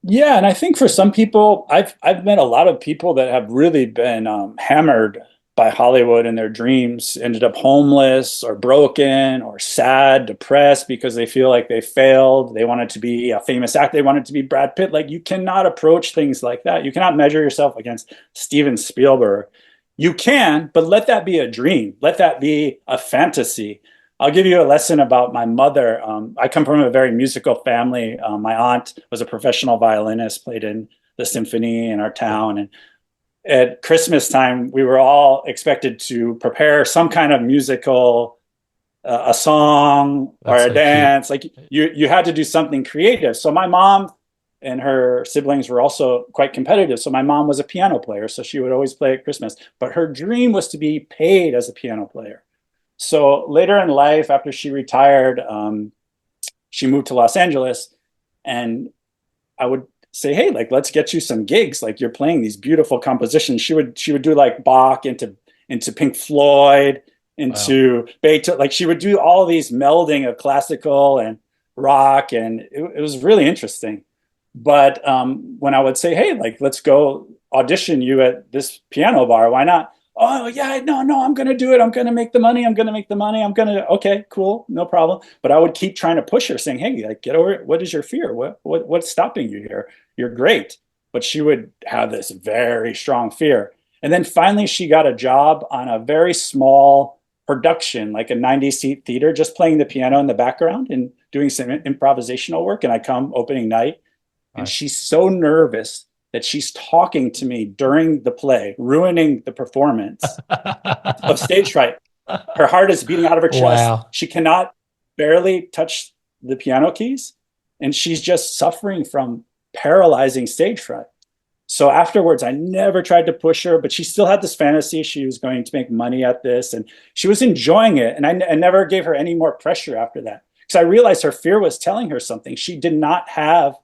Yeah, and I think for some people, I've met a lot of people that have really been hammered by Hollywood and their dreams, ended up homeless or broken or sad, depressed because they feel like they failed. They wanted to be a famous actor. They wanted to be Brad Pitt. Like you cannot approach things like that. You cannot measure yourself against Steven Spielberg. You can, but let that be a dream. Let that be a fantasy. I'll give you a lesson about my mother. I come from a very musical family. My aunt was a professional violinist, played in the symphony in our town. And at Christmas time, we were all expected to prepare some kind of musical, a song or That's a so cute. dance. Like you had to do something creative. So my mom and her siblings were also quite competitive. So my mom was a piano player, so she would always play at Christmas. But her dream was to be paid as a piano player. So later in life, after she retired, she moved to Los Angeles, and I would say, "Hey, like let's get you some gigs. Like you're playing these beautiful compositions." She would do like Bach into Pink Floyd, Wow. into Beethoven. Like she would do all these melding of classical and rock, and it was really interesting. But when I would say, "Hey, like let's go audition you at this piano bar, why not?" Oh yeah, no, no, I'm gonna do it. I'm gonna make the money. I'm gonna make the money. I'm gonna okay, cool, no problem. But I would keep trying to push her, saying, "Hey, like get over it. What is your fear? What's stopping you here? You're great." But she would have this very strong fear. And then finally, she got a job on a very small production, like a 90-seat theater, just playing the piano in the background and doing some improvisational work. And I come opening night, and Nice. she's so nervous that she's talking to me during the play, ruining the performance of stage fright. Her heart is beating out of her chest. Wow. She cannot barely touch the piano keys, and she's just suffering from paralyzing stage fright. So afterwards, I never tried to push her, but she still had this fantasy. She was going to make money at this, and she was enjoying it. And I never gave her any more pressure after that, because I realized her fear was telling her something. She did not have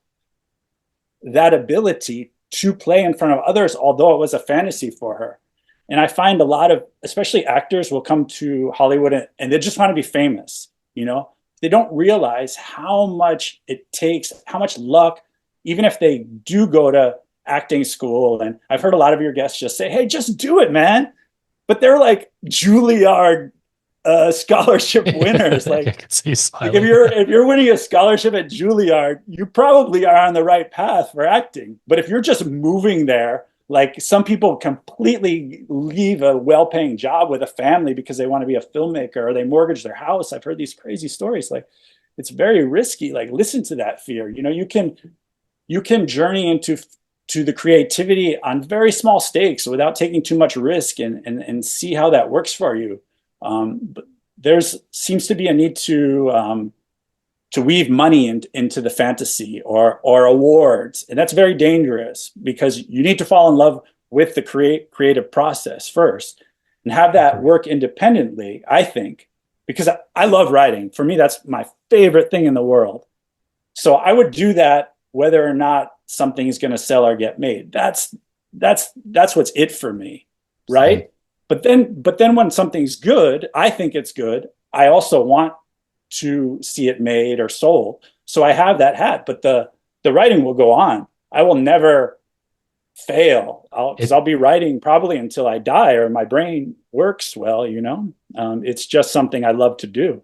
that ability to play in front of others, although it was a fantasy for her. And I find a lot of, especially actors, will come to Hollywood and they just want to be famous. You know, they don't realize how much it takes, how much luck, even if they do go to acting school. And I've heard a lot of your guests just say, hey, just do it, man. But they're like Juilliard scholarship winners. I can see like if you're winning a scholarship at Juilliard, you probably are on the right path for acting. But if you're just moving there, like some people completely leave a well-paying job with a family because they want to be a filmmaker, or they mortgage their house. I've heard these crazy stories. Like, it's very risky. Like, listen to that fear. You know, you can journey into the creativity on very small stakes without taking too much risk, and see how that works for you. But there's seems to be a need to weave money into the fantasy or awards. And that's very dangerous, because you need to fall in love with the creative process first and have that work independently, I think, because I love writing. For me, that's my favorite thing in the world. So I would do that whether or not something is going to sell or get made. That's what's it for me, right? Same. But then when something's good, I think it's good, I also want to see it made or sold. So I have that hat, but the writing will go on. I will never fail, because I'll be writing probably until I die or my brain works well, you know. It's just something I love to do.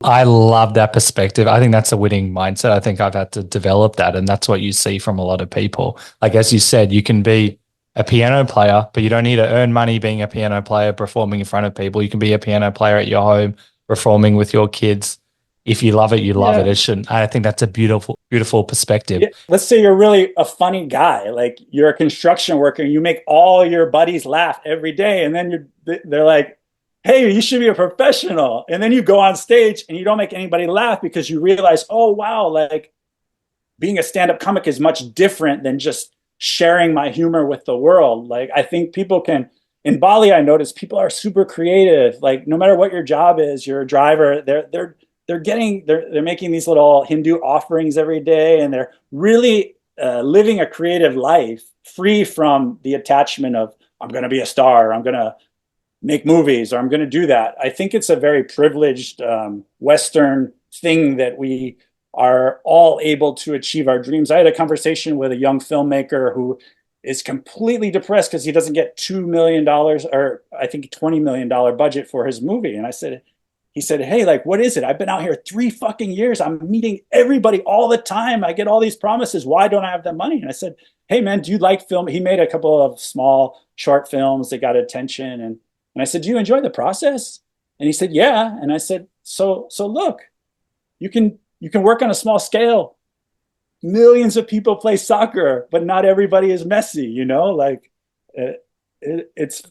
I love that perspective. I think that's a winning mindset. I think I've had to develop that, and that's what you see from a lot of people. Like, as you said, you can be a piano player, but you don't need to earn money being a piano player, performing in front of people. You can be a piano player at your home, performing with your kids. If you love it, you love it. It shouldn't. I think that's a beautiful, beautiful perspective. Yeah. Let's say you're really a funny guy, like you're a construction worker, and you make all your buddies laugh every day, and then they're like, hey, you should be a professional. And then you go on stage and you don't make anybody laugh, because you realize, oh, wow, like being a stand-up comic is much different than just sharing my humor with the world. Like, I think people can, in Bali, I noticed people are super creative. Like, no matter what your job is, you're a driver, they're making these little Hindu offerings every day, and they're really living a creative life, free from the attachment of, I'm going to be a star, or I'm going to make movies, or I'm going to do that. I think it's a very privileged Western thing that we are all able to achieve our dreams. I had a conversation with a young filmmaker who is completely depressed because he doesn't get $2 million, or I think $20 million budget for his movie. And he said, hey, like, what is it? I've been out here 3 fucking years. I'm meeting everybody all the time. I get all these promises. Why don't I have that money? And I said, hey man, do you like film? He made a couple of small short films that got attention. And I said, do you enjoy the process? And he said, yeah. And I said, so look, you can work on a small scale. Millions of people play soccer, but not everybody is Messi, you know, like it's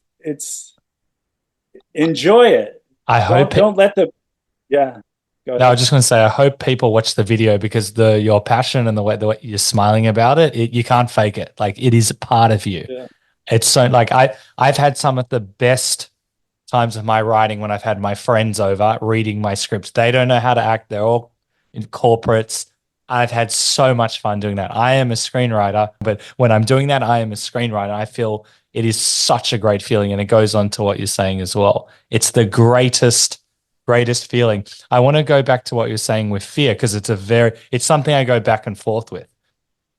enjoy it. I hope don't let the, yeah. No, I was just going to say, I hope people watch the video, because your passion and the way you're smiling about it, you can't fake it. Like, it is a part of you. Yeah. It's so, like, I've had some of the best times of my writing when I've had my friends over reading my scripts. They don't know how to act. They're all in corporates. I've had so much fun doing that. I am a screenwriter, but when I'm doing that, I am a screenwriter. I feel it is such a great feeling, and it goes on to what you're saying as well. It's the greatest feeling. I want to go back to what you're saying with fear, because it's something I go back and forth with.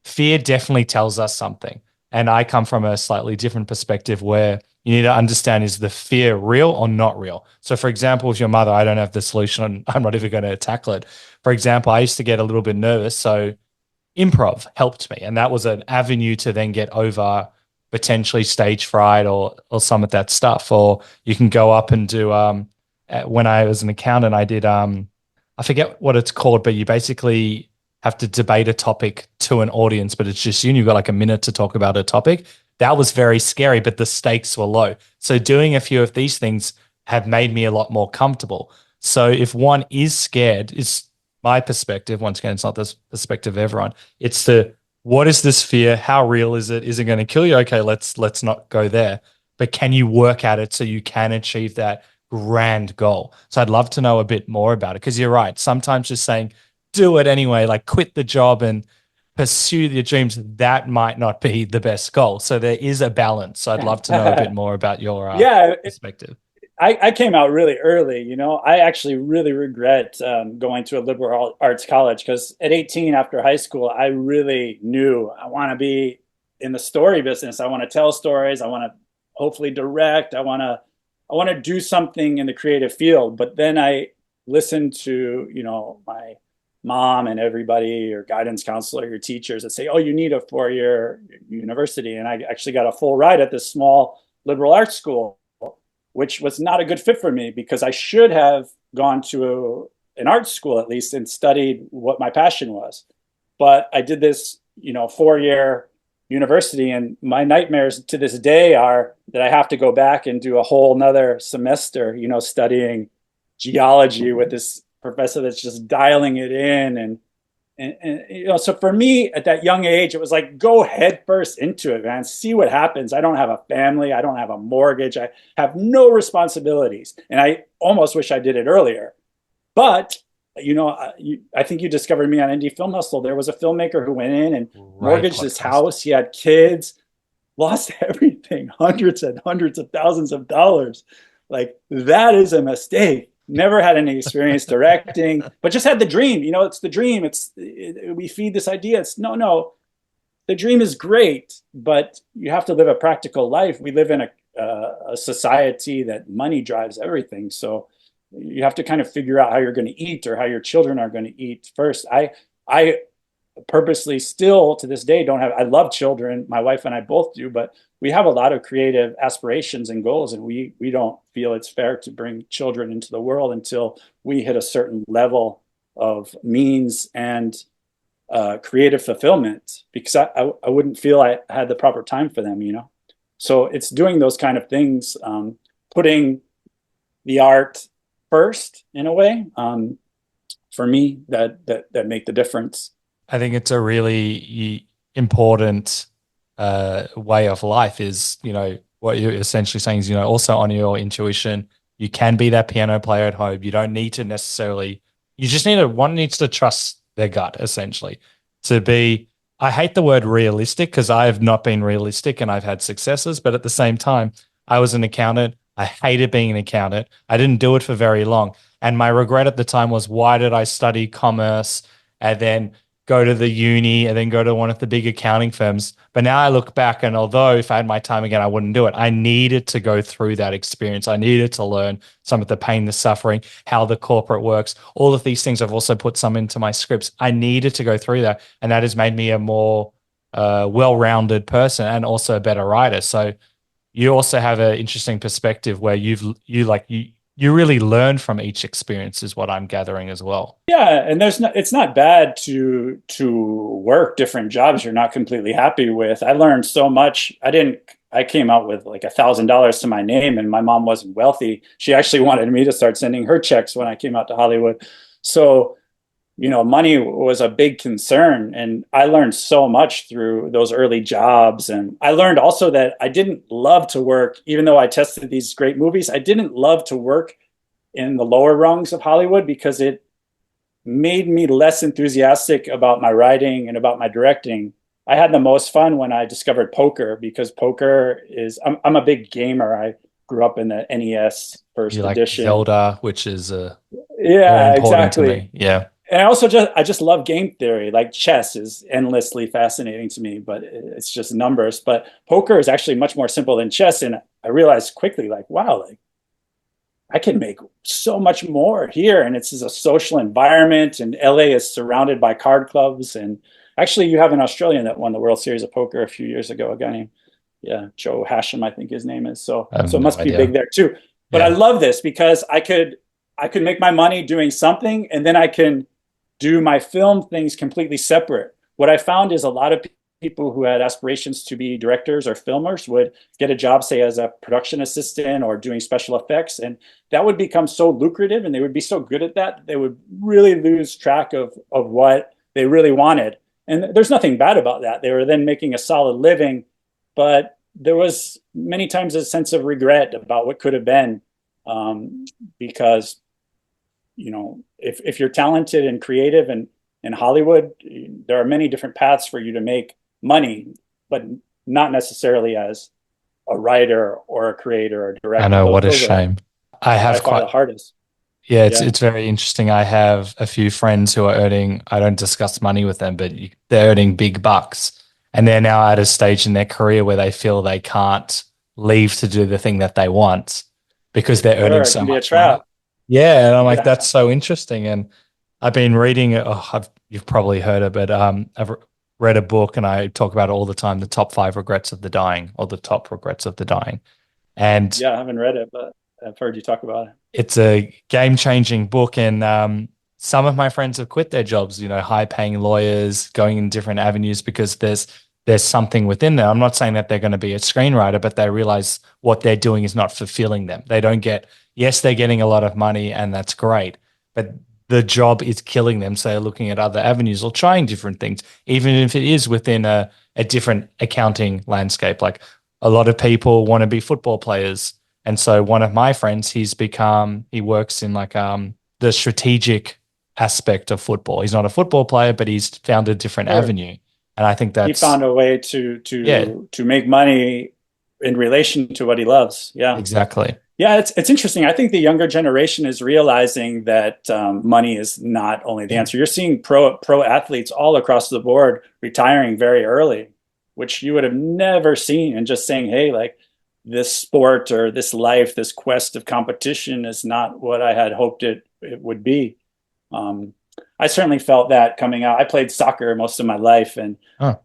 Fear definitely tells us something. And I come from a slightly different perspective, where you need to understand, is the fear real or not real? So, for example, with your mother, I don't have the solution. I'm not even going to tackle it. For example, I used to get a little bit nervous. So improv helped me. And that was an avenue to then get over potentially stage fright or some of that stuff. Or you can go up and do, when I was an accountant, I did, I forget what it's called, but you basically have to debate a topic to an audience, but it's just you and you've got like a minute to talk about a topic. That was very scary, but the stakes were low. So doing a few of these things have made me a lot more comfortable. So if one is scared, it's my perspective. Once again, it's not the perspective of everyone. It's the what is this fear? How real is it? Is it going to kill you? Okay, let's not go there. But can you work at it so you can achieve that grand goal? So I'd love to know a bit more about it because you're right. Sometimes just saying do it anyway, like quit the job and pursue your dreams, that might not be the best goal. So there is a balance. So I'd love to know a bit more about your Yeah, perspective. I came out really early. I actually really regret going to a liberal arts college because at 18, after high school, I really knew I want to be in the story business. I want to tell stories. I want to hopefully direct. I want to do something in the creative field. But then I listened to my mom and everybody, your guidance counselor, your teachers that say, "Oh, you need a 4-year university," and I actually got a full ride at this small liberal arts school, which was not a good fit for me because I should have gone to an art school at least and studied what my passion was. But I did this, 4-year university, and my nightmares to this day are that I have to go back and do a whole nother semester, studying geology with this professor that's just dialing it in and so for me at that young age it was like go head first into it, man, see what happens. I don't have a family, I don't have a mortgage, I have no responsibilities, and I almost wish I did it earlier. But I think you discovered me on Indie Film Hustle. There was a filmmaker who went in and Right mortgaged his podcast. house, he had kids, lost everything, hundreds and hundreds of thousands of dollars. Like that is a mistake. Never had any experience directing, but just had the dream. It's the dream. We feed this idea. It's no. The dream is great, but you have to live a practical life. We live in a society that money drives everything. So you have to kind of figure out how you're going to eat or how your children are going to eat first. I purposely still to this day don't have, I love children, my wife and I both do, but we have a lot of creative aspirations and goals, and we don't feel it's fair to bring children into the world until we hit a certain level of means and creative fulfillment, because I wouldn't feel I had the proper time for them. So it's doing those kind of things, putting the art first in a way, for me, that make the difference. I think it's a really important way of life is, what you're essentially saying is, also honor your intuition. You can be that piano player at home. You don't need to necessarily, you just need to, one needs to trust their gut, essentially. To be, I hate the word realistic because I have not been realistic and I've had successes, but at the same time, I was an accountant. I hated being an accountant. I didn't do it for very long. And my regret at the time was, why did I study commerce and then go to the uni and then go to one of the big accounting firms? But now I look back, and although if I had my time again, I wouldn't do it. I needed to go through that experience. I needed to learn some of the pain, the suffering, how the corporate works. All of these things, I've also put some into my scripts. I needed to go through that. And that has made me a more well-rounded person and also a better writer. So you also have an interesting perspective where you really learn from each experience is what I'm gathering as well. Yeah, and it's not bad to work different jobs you're not completely happy with. I learned so much. I came out with like $1,000 to my name, and my mom wasn't wealthy. She actually wanted me to start sending her checks when I came out to Hollywood. So money was a big concern. And I learned so much through those early jobs. And I learned also that I didn't love to work, even though I tested these great movies, I didn't love to work in the lower rungs of Hollywood because it made me less enthusiastic about my writing and about my directing. I had the most fun when I discovered poker, because poker is, I'm a big gamer. I grew up in the NES You first like edition. Zelda, which is very Yeah, important to exactly. me. Yeah. And I also just love game theory. Like chess is endlessly fascinating to me, but it's just numbers. But poker is actually much more simple than chess, and I realized quickly, like, wow, like I can make so much more here, and it's a social environment. And LA is surrounded by card clubs, and actually, you have an Australian that won the World Series of Poker a few years ago. A guy named, yeah, Joe Hashem, I think his name is. So I have so it no must be big idea. there too. But I Yeah. love this because I could make my money doing something, and then I can do my film things completely separate. What I found is a lot of people who had aspirations to be directors or filmers would get a job, say, as a production assistant or doing special effects. And that would become so lucrative and they would be so good at that, they would really lose track of what they really wanted. And there's nothing bad about that. They were then making a solid living, but there was many times a sense of regret about what could have been, because if you're talented and creative and in Hollywood, there are many different paths for you to make money, but not necessarily as a writer or a creator or a I director. know, what a Those are shame. I by have far quite, the hardest. yeah, Yeah. it's very interesting. I have a few friends who are earning, I don't discuss money with them, but they're earning big bucks. And they're now at a stage in their career where they feel they can't leave to do the thing that they want because they're earning Sure, it so can be a much money. trap. Yeah. And I'm like, Yeah. that's so interesting. And I've been reading, you've probably heard of it. I've read a book and I talk about it all the time, the top five regrets of the dying or the top regrets of the dying. And Yeah, I haven't read it, but I've heard you talk about it. it's a game-changing book. And some of my friends have quit their jobs, high-paying lawyers, going in different avenues because there's something within them. I'm not saying that they're going to be a screenwriter, but they realize what they're doing is not fulfilling them. They don't get, yes, they're getting a lot of money and that's great, but the job is killing them. So they're looking at other avenues or trying different things, even if it is within a different accounting landscape. Like a lot of people want to be football players. And so one of my friends, he works in like the strategic aspect of football. He's not a football player, but he's found a different Sure. avenue. And I think He that's, found a way to yeah, make money in relation to what he loves. Yeah. exactly. Yeah, it's interesting. I think the younger generation is realizing that money is not only the Yeah. answer. You're seeing pro athletes all across the board retiring very early, which you would have never seen, and just saying, "Hey, like this sport or this life, this quest of competition is not what I had hoped it would be." Um, I certainly felt that coming out. I played soccer most of my life, and Oh,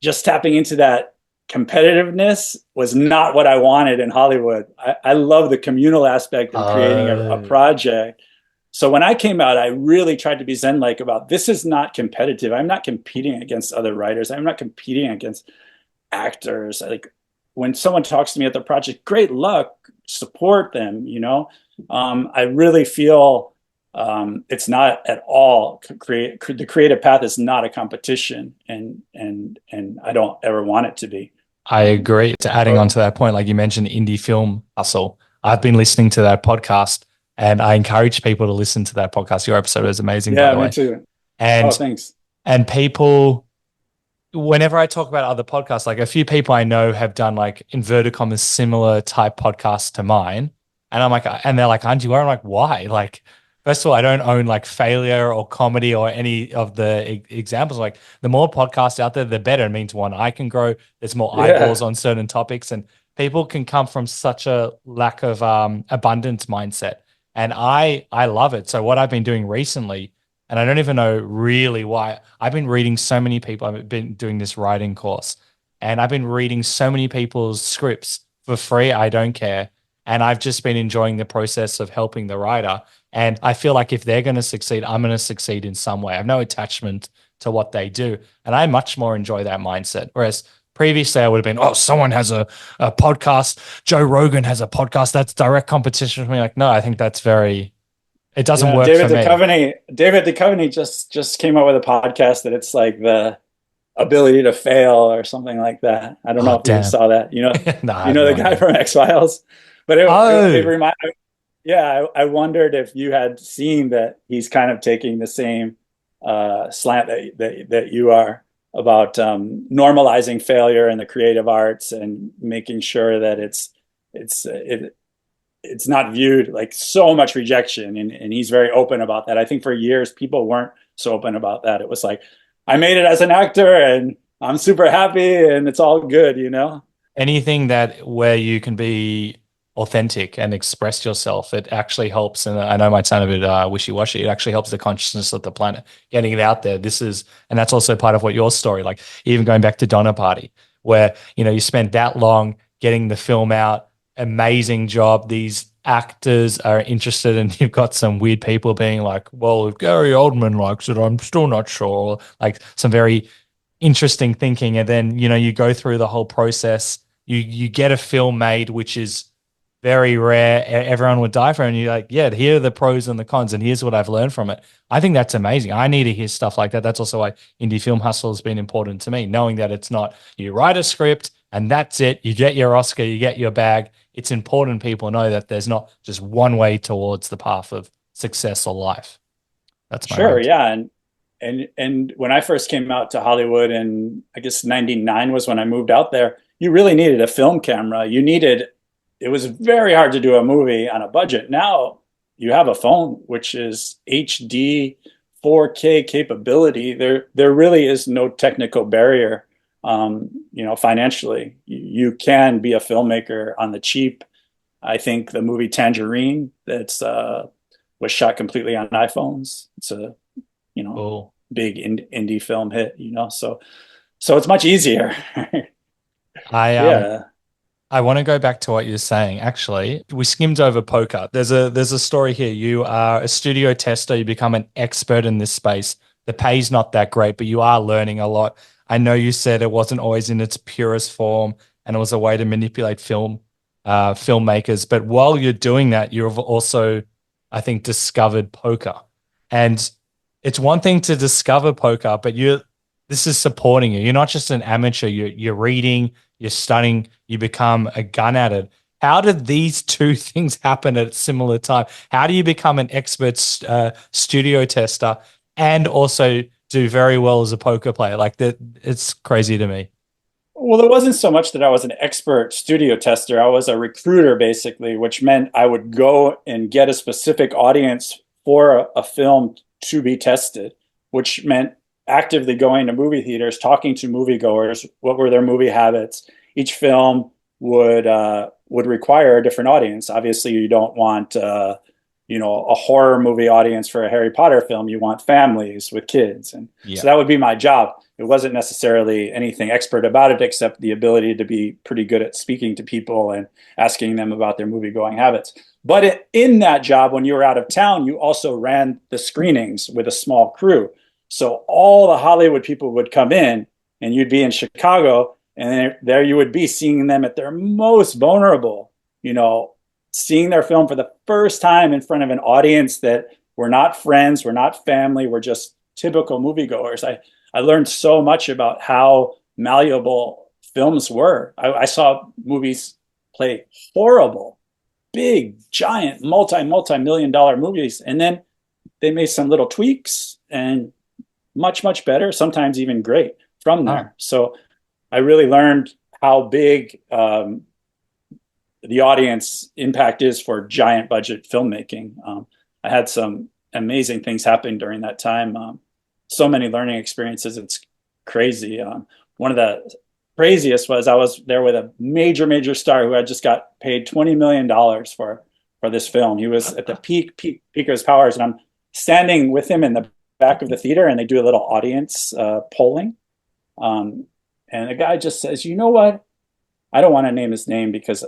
just tapping into that competitiveness was not what I wanted in Hollywood. I love the communal aspect of creating a oh, project. So when I came out, I really tried to be Zen like about this is not competitive. I'm not competing against other writers. I'm not competing against actors. Like when someone talks to me at the project, great luck, support them. I really feel it's not at all the creative path is not a competition, and I don't ever want it to be. I Um, agree. To adding on so to that point, like you mentioned, indie film hustle. I've been listening to that podcast and I encourage people to listen to that podcast. Your episode is amazing, by yeah, the me way. too. Oh, And thanks. people, whenever I talk about other podcasts, like a few people I know have done like inverted commas similar type podcasts to mine. And I'm like, and they're like, aren't you? I'm like, why? Like, first of all, I don't own like failure or comedy or any of the examples. Like, the more podcasts out there, the better. It means one, I can grow. There's more eyeballs Yeah, on certain topics, and people can come from such a lack of abundance mindset. And I love it. So what I've been doing recently, and I don't even know really why. I've been reading so many people. I've been doing this writing course and I've been reading so many people's scripts for free. I don't care. And I've just been enjoying the process of helping the writer. And I feel like if they're going to succeed, I'm going to succeed in some way. I have no attachment to what they do. And I much more enjoy that mindset. Whereas previously I would have been, oh, someone has a podcast. Joe Rogan has a podcast. That's direct competition for me. Like, no, I think that's it doesn't yeah. work for me. David Duchovny just came out with a podcast that it's like the ability to fail or something like that. I don't know Oh, if you damn. saw that. No, I You have know no the guy idea. from X Files, but it Oh, reminded. Yeah, I wondered if you had seen that he's kind of taking the same slant that you are about normalizing failure in the creative arts and making sure that it's it, it's not viewed like so much rejection, and he's very open about that. I think for years people weren't so open about that. It was like I made it as an actor and I'm super happy and it's all good. anything that where you can be authentic and express yourself, it actually helps. And I know it might sound a bit wishy-washy. It actually helps the consciousness of the planet, getting it out there. And that's also part of what your story, like even going back to Donna Party, where, you spent that long getting the film out, amazing job. These actors are interested and you've got some weird people being like, well, if Gary Oldman likes it, I'm still not sure. Like some very interesting thinking. And then, you go through the whole process. You get a film made, which is very rare. Everyone would die for it. And you're like, yeah, here are the pros and the cons, and here's what I've learned from it. I think that's amazing. I need to hear stuff like that. That's also why indie film hustle has been important to me, knowing that it's not you write a script and that's it. You get your Oscar, you get your bag. It's important people know that there's not just one way towards the path of success or life. That's my Sure, rant. yeah, and when I first came out to Hollywood, and I guess '99 was when I moved out there, you really needed a film camera. It was very hard to do a movie on a budget. Now you have a phone, which is HD 4K capability. There really is no technical barrier. Financially, you can be a filmmaker on the cheap. I think the movie Tangerine that's was shot completely on iPhones. It's a you know Cool. big indie film hit. So it's much easier. I Yeah. I want to go back to what you're saying. Actually, we skimmed over poker. There's a story here. You are a studio tester. You become an expert in this space. The pay's not that great, but you are learning a lot. I know you said it wasn't always in its purest form, and it was a way to manipulate filmmakers. But while you're doing that, you've also, I think, discovered poker. And it's one thing to discover poker, but this is supporting you. You're not just an amateur. You're reading, you're studying, you become a gun at it. How did these two things happen at a similar time? How do you become an expert studio tester and also do very well as a poker player? Like that, it's crazy to me. Well, it wasn't so much that I was an expert studio tester. I was a recruiter, basically, which meant I would go and get a specific audience for a film to be tested, which meant actively going to movie theaters, talking to moviegoers, what were their movie habits. Each film would require a different audience. Obviously, you don't want a horror movie audience for a Harry Potter film. You want families with kids, and Yeah. so that would be my job. It wasn't necessarily anything expert about it, except the ability to be pretty good at speaking to people and asking them about their movie going habits. But in that job, when you were out of town, you also ran the screenings with a small crew. So all the Hollywood people would come in, and you'd be in Chicago, and there you would be seeing them at their most vulnerable, seeing their film for the first time in front of an audience that were not friends, were not family, were just typical moviegoers. I learned so much about how malleable films were. I saw movies play horrible, big, giant, multi-million dollar movies, and then they made some little tweaks and much, much better, sometimes even great from Oh, there. So I really learned how big the audience impact is for giant budget filmmaking. I had some amazing things happen during that time. So many learning experiences. It's crazy. One of the craziest was I was there with a major star who had just got paid $20 million for this film. He was at the peak of his powers, and I'm standing with him in the back of the theater, and they do a little audience polling. And a guy just says, "You know what? I don't want to name his name because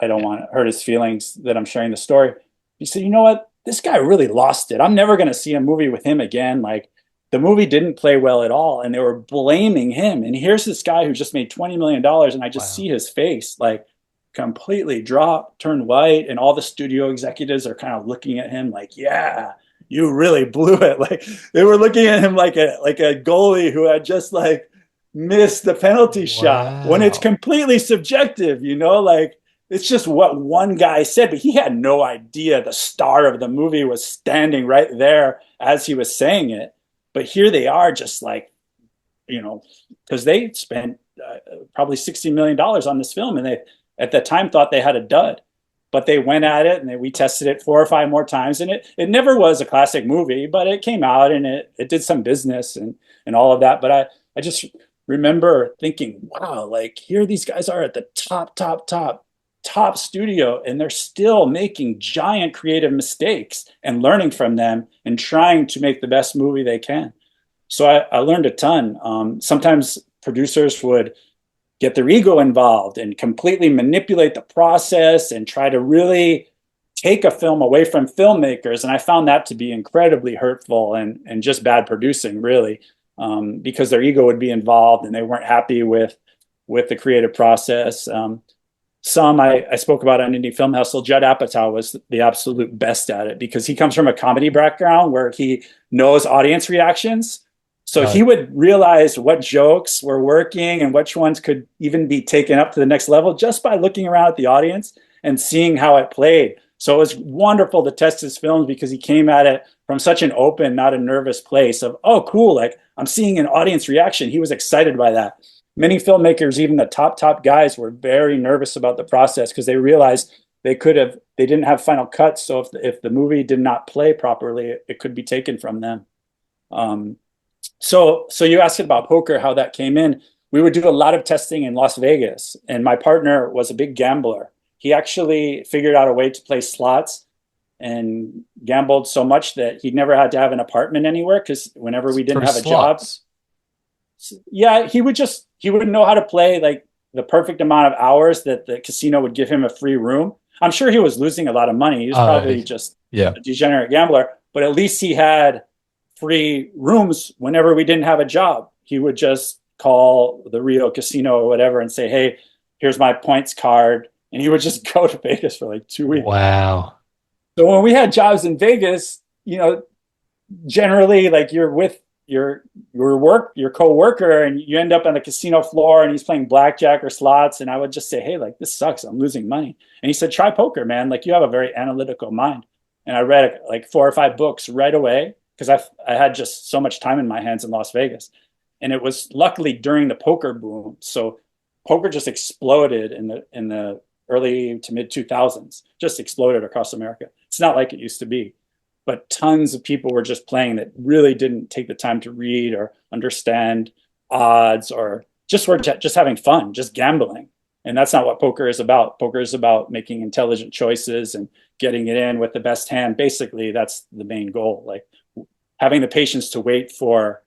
I don't want to hurt his feelings that I'm sharing the story." He said, "You know what? This guy really lost it. I'm never going to see a movie with him again. Like the movie didn't play well at all." And they were blaming him. And here's this guy who just made $20 million. And I just wow. see his face like completely drop, turn white. And all the studio executives are kind of looking at him like, yeah, you really blew it. Like they were looking at him like a goalie who had just like missed the penalty shot when it's Wow. completely subjective, like it's just what one guy said, but he had no idea the star of the movie was standing right there as he was saying it. But here they are, just like, because they spent probably $60 million on this film, and they at the time thought they had a dud. But they went at it, and we tested it 4 or 5 more times, and it never was a classic movie, but it came out and it did some business and all of that. But I just remember thinking, wow, like here these guys are at the top studio, and they're still making giant creative mistakes and learning from them and trying to make the best movie they can. So I learned a ton. Sometimes producers would get their ego involved and completely manipulate the process and try to really take a film away from filmmakers. And I found that to be incredibly hurtful and just bad producing, really, because their ego would be involved and they weren't happy with the creative process. Some I spoke about on Indie Film Hustle. Judd Apatow was the absolute best at it because he comes from a comedy background where he knows audience reactions. So he Right. would realize what jokes were working and which ones could even be taken up to the next level just by looking around at the audience and seeing how it played. So it was wonderful to test his films because he came at it from such an open, not a nervous place of, oh, cool, like I'm seeing an audience reaction. He was excited by that. Many filmmakers, even the top guys, were very nervous about the process because they realized they didn't have final cuts. So if the movie did not play properly, it could be taken from them. Um, so you asked about poker, how that came in. We would do a lot of testing in Las Vegas, and my partner was a big gambler. He actually figured out a way to play slots and gambled so much that he never had to have an apartment anywhere because whenever we didn't Through have a job, slots. yeah, he would know how to play like the perfect amount of hours that the casino would give him a free room. I'm sure he was losing a lot of money. He was Oh, probably just yeah. a degenerate gambler, but at least he had free rooms whenever we didn't have a job. He would just call the Rio casino or whatever and say, "Hey, here's my points card." And he would just go to Vegas for like 2 weeks. Wow. So when we had jobs in Vegas, generally like you're with your co-worker and you end up on the casino floor and he's playing blackjack or slots, and I would just say, hey, like this sucks, I'm losing money. And he said, try poker, man, like you have a very analytical mind. And I read like 4 or 5 books right away because I had just so much time in my hands in Las Vegas, and it was luckily during the poker boom. So poker just exploded in the early to mid 2000s, just exploded across America. It's not like it used to be, but tons of people were just playing that really didn't take the time to read or understand odds, or just were just having fun, just gambling. And that's not what poker is about. Poker is about making intelligent choices and getting it in with the best hand. Basically, that's the main goal. Like having the patience to wait for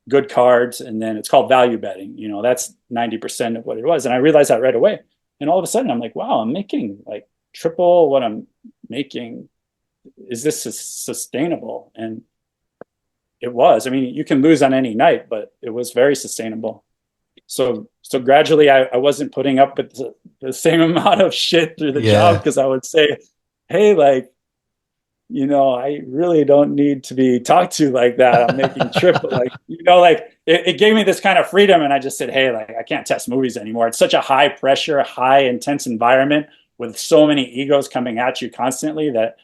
good cards, and then it's called value betting. That's 90% of what it was. And I realized that right away. And all of a sudden, I'm like, wow, I'm making like triple what I'm making. Is this sustainable? And it was. I mean, you can lose on any night, but it was very sustainable. So gradually, I wasn't putting up with the same amount of shit through the job, Yeah. because I would say, hey, like, I really don't need to be talked to like that. I'm making triple, like, like it gave me this kind of freedom. And I just said, hey, like, I can't test movies anymore. It's such a high pressure, high intense environment with so many egos coming at you constantly that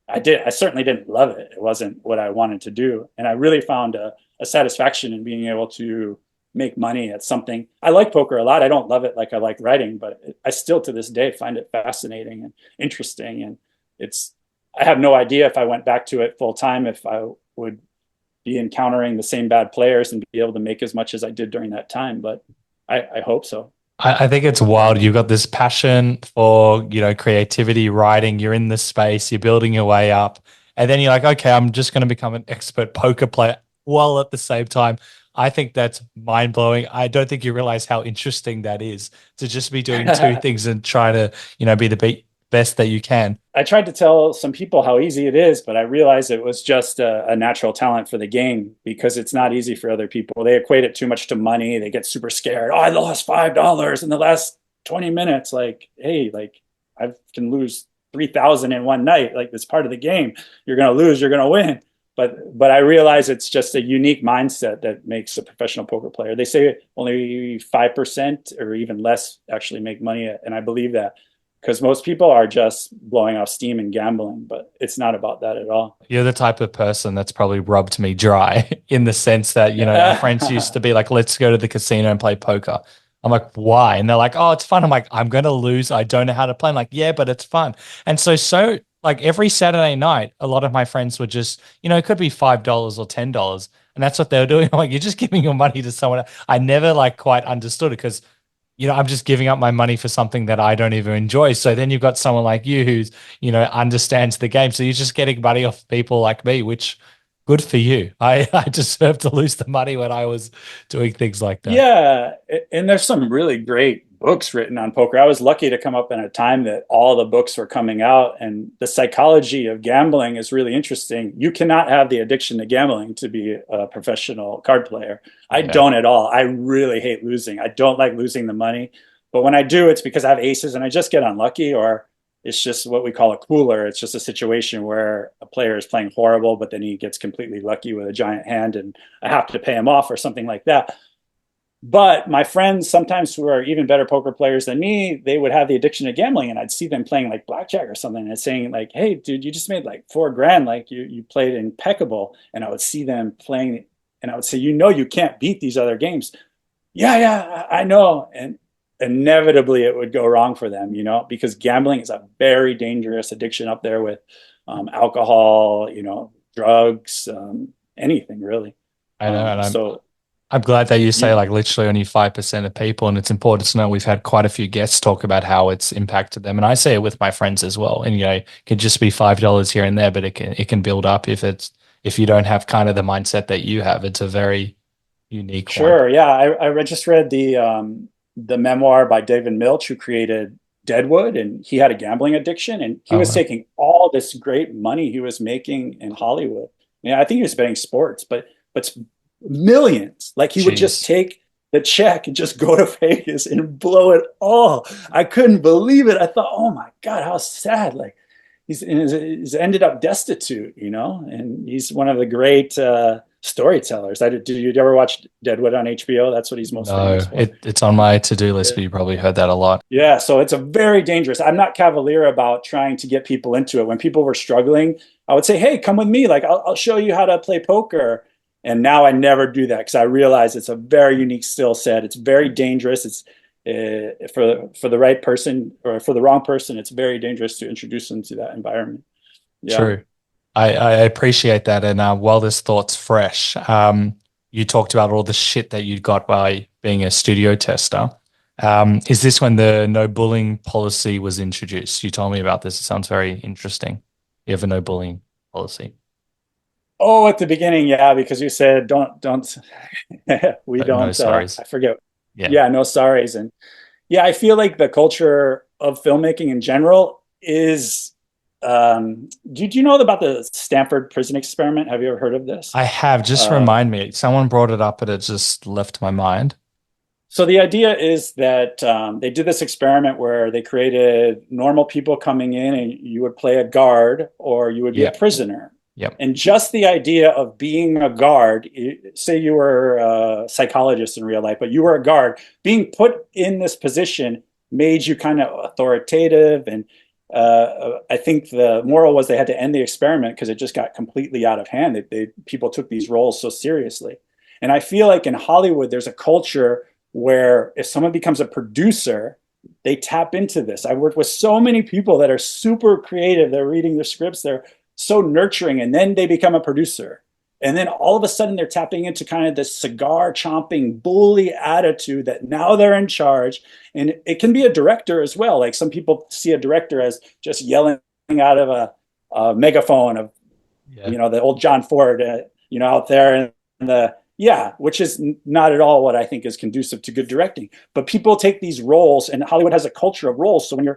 I certainly didn't love it. It wasn't what I wanted to do. And I really found a satisfaction in being able to make money at something. I like poker a lot. I don't love it like I like writing, but I still to this day find it fascinating and interesting. And I have no idea if I went back to it full time, if I would be encountering the same bad players and be able to make as much as I did during that time. But I hope so. I think it's wild. You've got this passion for, creativity, writing. You're in this space, you're building your way up. And then you're like, okay, I'm just going to become an expert poker player while at the same time. I think that's mind blowing. I don't think you realize how interesting that is to just be doing two things and trying to, be the best that you can. I tried to tell some people how easy it is, but I realized it was just a natural talent for the game, because it's not easy for other people. They equate it too much to money. They get super scared. Oh, I lost $5 in the last 20 minutes. Like, hey, like I can lose 3,000 in one night. Like, it's part of the game. You're going to lose, you're going to win. But I realize it's just a unique mindset that makes a professional poker player. They say only 5% or even less actually make money, and I believe that, because most people are just blowing off steam and gambling, but it's not about that at all. You're the type of person that's probably rubbed me dry in the sense that, our friends used to be like, let's go to the casino and play poker. I'm like, why? And they're like, oh, it's fun. I'm like, I'm going to lose. I don't know how to play. I'm like, yeah, but it's fun. And so like every Saturday night, a lot of my friends would just, it could be $5 or $10. And that's what they were doing. I'm like, you're just giving your money to someone else. I never like quite understood it, because I'm just giving up my money for something that I don't even enjoy. So then you've got someone like you who's, understands the game. So you're just getting money off people like me, which Good for you. I deserve to lose the money when I was doing things like that. Yeah, and there's some really great books written on poker. I was lucky to come up in a time that all the books were coming out, and the psychology of gambling is really interesting. You cannot have the addiction to gambling to be a professional card player. I Yeah. don't at all. I really hate losing. I don't like losing the money. But when I do, it's because I have aces and I just get unlucky, or it's just what we call a cooler. It's just a situation where a player is playing horrible, but then he gets completely lucky with a giant hand and I have to pay him off or something like that. But my friends, sometimes who are even better poker players than me, they would have the addiction to gambling, and I'd see them playing like blackjack or something, and saying like, "Hey, dude, you just made like 4 grand. Like you played impeccable." And I would see them playing, and I would say, you can't beat these other games." Yeah, yeah, I know. And inevitably, it would go wrong for them, because gambling is a very dangerous addiction up there with alcohol, drugs, anything really. I know, and So I'm glad that you say you, like literally only 5% of people, and it's important to know we've had quite a few guests talk about how it's impacted them. And I say it with my friends as well. And it can just be $5 here and there, but it can build up if you don't have kind of the mindset that you have. It's a very unique one. Sure. Yeah. Just read the memoir by David Milch, who created Deadwood, and he had a gambling addiction, and he Oh, was wow. taking all this great money he was making in Hollywood. Yeah, I think he was betting sports, but millions. Like he would just Jeez. take the check and just go to Vegas and blow it all. I couldn't believe it. I thought, oh my God, how sad. Like he's ended up destitute, and he's one of the great storytellers. Did you ever watch Deadwood on HBO? That's what he's most famous No, for. it's on my to-do list, Yeah. but you probably heard that a lot. Yeah, so it's a very dangerous. I'm not cavalier about trying to get people into it. When people were struggling, I would say, "Hey, come with me. Like I'll show you how to play poker." And now I never do that because I realize it's a very unique skill set. It's very dangerous. It's for the right person or for the wrong person, it's very dangerous to introduce them to that environment. Yeah. True. I appreciate that. And while this thought's fresh, you talked about all the shit that you got by being a studio tester. Is this when the no bullying policy was introduced? You told me about this. It sounds very interesting. You have a no bullying policy. Oh, at the beginning, yeah, because you said don't we No don't sorries. I forget. Yeah. Yeah, no sorries. And yeah, I feel like the culture of filmmaking in general is did you know about the Stanford prison experiment? Have you ever heard of this? I have. Just Uh, remind me. Someone brought it up, but it just left my mind. so the idea is that they did this experiment where they created normal people coming in, and you would play a guard or you would be a Yep. prisoner. Yep. And just the idea of being a guard, say you were a psychologist in real life, but you were a guard, being put in this position made you kind of authoritative. And I think the moral was they had to end the experiment because it just got completely out of hand. People took these roles so seriously. And I feel like in Hollywood, there's a culture where if someone becomes a producer, they tap into this. I've worked with so many people that are super creative. They're reading their scripts. They're so nurturing, and then they become a producer, and then all of a sudden they're tapping into kind of this cigar chomping bully attitude that now they're in charge. And it can be a director as well. Like some people see a director as just yelling out of a megaphone of Yeah. the old John Ford out there in the yeah, which is not at all what I think is conducive to good directing. But people take these roles, and Hollywood has a culture of roles. So when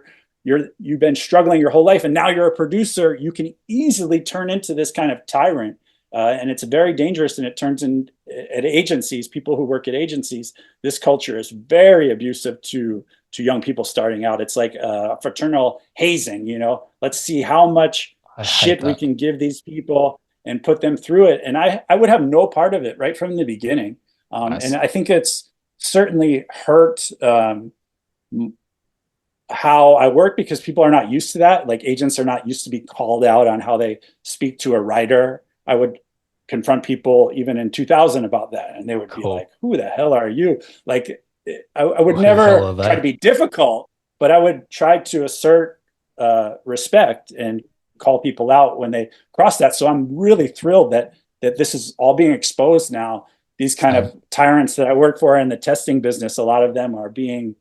you've been struggling your whole life and now you're a producer, you can easily turn into this kind of tyrant. And it's very dangerous, and it turns in at agencies, people who work at agencies. This culture is very abusive to young people starting out. It's like fraternal hazing. Let's see how much I hate shit we that. can give these people and put them through it. And I would have no part of it right from the beginning. And Nice. I think it's certainly hurt how I work because people are not used to that. Like agents are not used to be called out on how they speak to a writer. I would confront people even in 2000 about that, and they would be like, Cool. "Who the hell are you?" Like, I would Who the hell are never try to they? be difficult, but I would try to assert respect and call people out when they cross that. So I'm really thrilled that this is all being exposed now. These kind Same. of tyrants that I work for in the testing business, a lot of them are being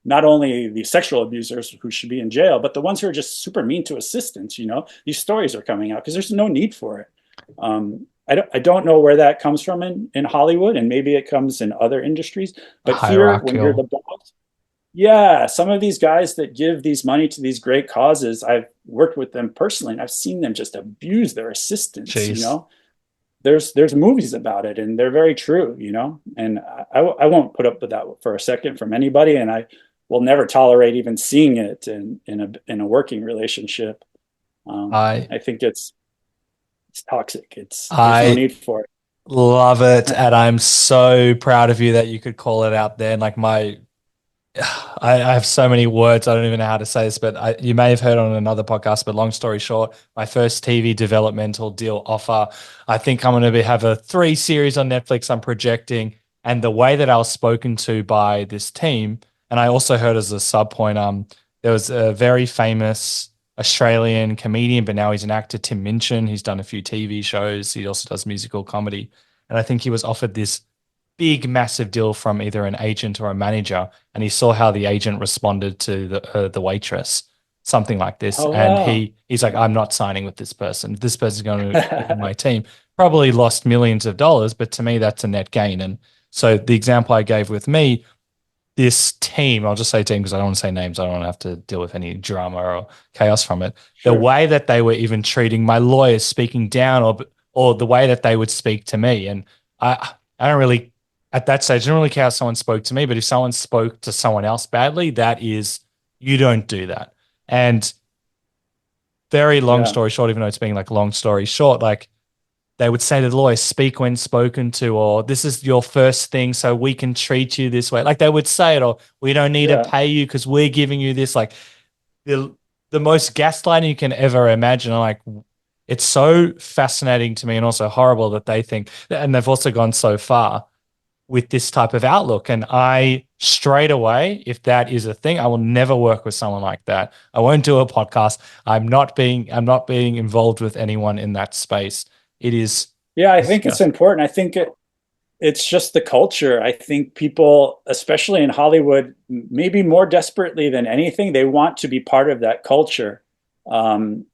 not only the sexual abusers who should be in jail, but the ones who are just super mean to assistants. These stories are coming out because there's no need for it. I don't know where that comes from in Hollywood, and maybe it comes in other industries. But here, when you're the Hierarchical. boss, yeah, some of these guys that give these money to these great causes, I've worked with them personally, and I've seen them just abuse their assistants. Jeez. There's movies about it, and they're very true. And I won't put up with that for a second from anybody, and I will never tolerate even seeing it in a working relationship. I I think it's toxic. There's no I need for love it, it. and I'm so proud of you that you could call it out there. And like I have so many words. I don't even know how to say this, but you may have heard on another podcast. But long story short, my first TV developmental deal offer. I think I'm going to have a 3 series on Netflix. I'm projecting, and the way that I was spoken to by this team, and I also heard as a sub point, there was a very famous Australian comedian, but now he's an actor, Tim Minchin. He's done a few TV shows. He also does musical comedy, and I think he was offered this big, massive deal from either an agent or a manager, and he saw how the agent responded to the waitress, something like this, Oh and wow. he's like, "I'm not signing with this person. This person's going to be in my team." Probably lost millions of dollars, but to me, that's a net gain. And so the example I gave with me, this team, I'll just say team because I don't want to say names. I don't want to have to deal with any drama or chaos from it. The Sure. way that they were even treating my lawyers, speaking down, or the way that they would speak to me, and I don't really at that stage I don't really care how someone spoke to me, but if someone spoke to someone else badly, that is you don't do that. And very long Yeah. story short, even though it's being like long story short, like they would say to the lawyer, speak when spoken to, or this is your first thing, so we can treat you this way. Like they would say it, or we don't need to Yeah. pay you because we're giving you this. Like the the most gaslighting you can ever imagine. And like it's so fascinating to me and also horrible that they think, and they've also gone so far with this type of outlook. And I straight away, if that is a thing, I will never work with someone like that. I won't do a podcast. I'm not being involved with anyone in that space. It is Yeah, I think it's disgusting. important. I think it's just the culture. I think people, especially in Hollywood, maybe more desperately than anything, they want to be part of that culture. Um,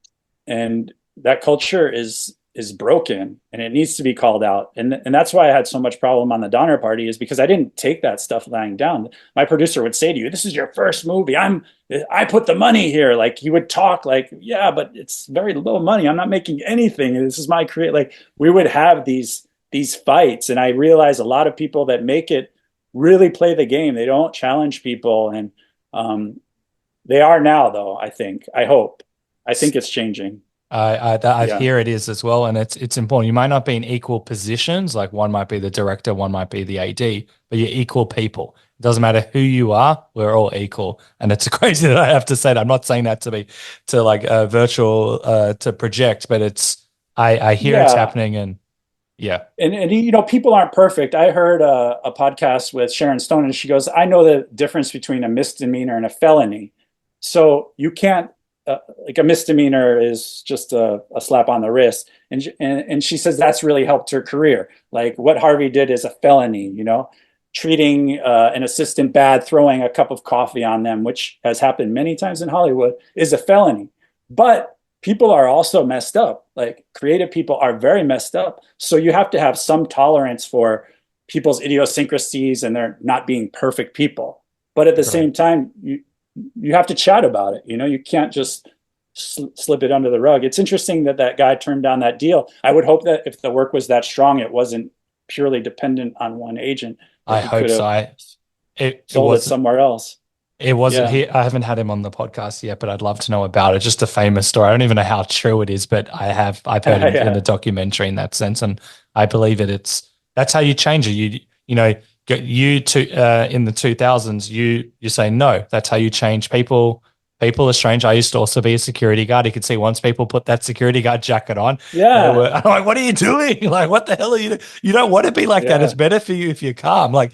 and that culture is broken and it needs to be called out. And that's why I had so much problem on the Donner Party, is because I didn't take that stuff lying down. My producer would say to you, "This is your first movie. I put the money here." Like he would talk like, "Yeah, but it's very low money. I'm not making anything. This is my career." Like we would have these fights, and I realize a lot of people that make it really play the game. They don't challenge people, and um, they are now, though. I think it's changing. I Yeah. hear it is as well, and it's important. You might not be in equal positions, like one might be the director, one might be the AD, but you're equal people. It doesn't matter who you are, we're all equal. And it's crazy that I have to say that. I'm not saying that to be to like virtual to project, but I hear it's Yeah. happening, and yeah, And people aren't perfect. I heard a podcast with Sharon Stone, and she goes, "I know the difference between a misdemeanor and a felony. So you can't like a misdemeanor is just a slap on the wrist." And she says that's really helped her career. Like what Harvey did is a felony. Treating an assistant bad, throwing a cup of coffee on them, which has happened many times in Hollywood, is a felony. But people are also messed up. Like creative people are very messed up. So you have to have some tolerance for people's idiosyncrasies and they're not being perfect people. But at the right. same time, you have to chat about it. You can't just slip it under the rug. It's interesting that that guy turned down that deal. I would hope that if the work was that strong, it wasn't purely dependent on one agent, that I he hope could so. have It sold it was somewhere else. It wasn't Yeah. he. I haven't had him on the podcast yet, but I'd love to know about it. Just a famous story. I don't even know how true it is, but I've heard him in Yeah. the documentary in that sense, and I believe it. That's how you change it. You know you to in the 2000s. You say no. That's how you change people. People are strange. I used to also be a security guard. You could see once people put that security guard jacket on, they were Yeah. I'm like, what are you doing? Like, what the hell are you doing? You don't want to be like that. It's Yeah. better for you if you're calm. Like,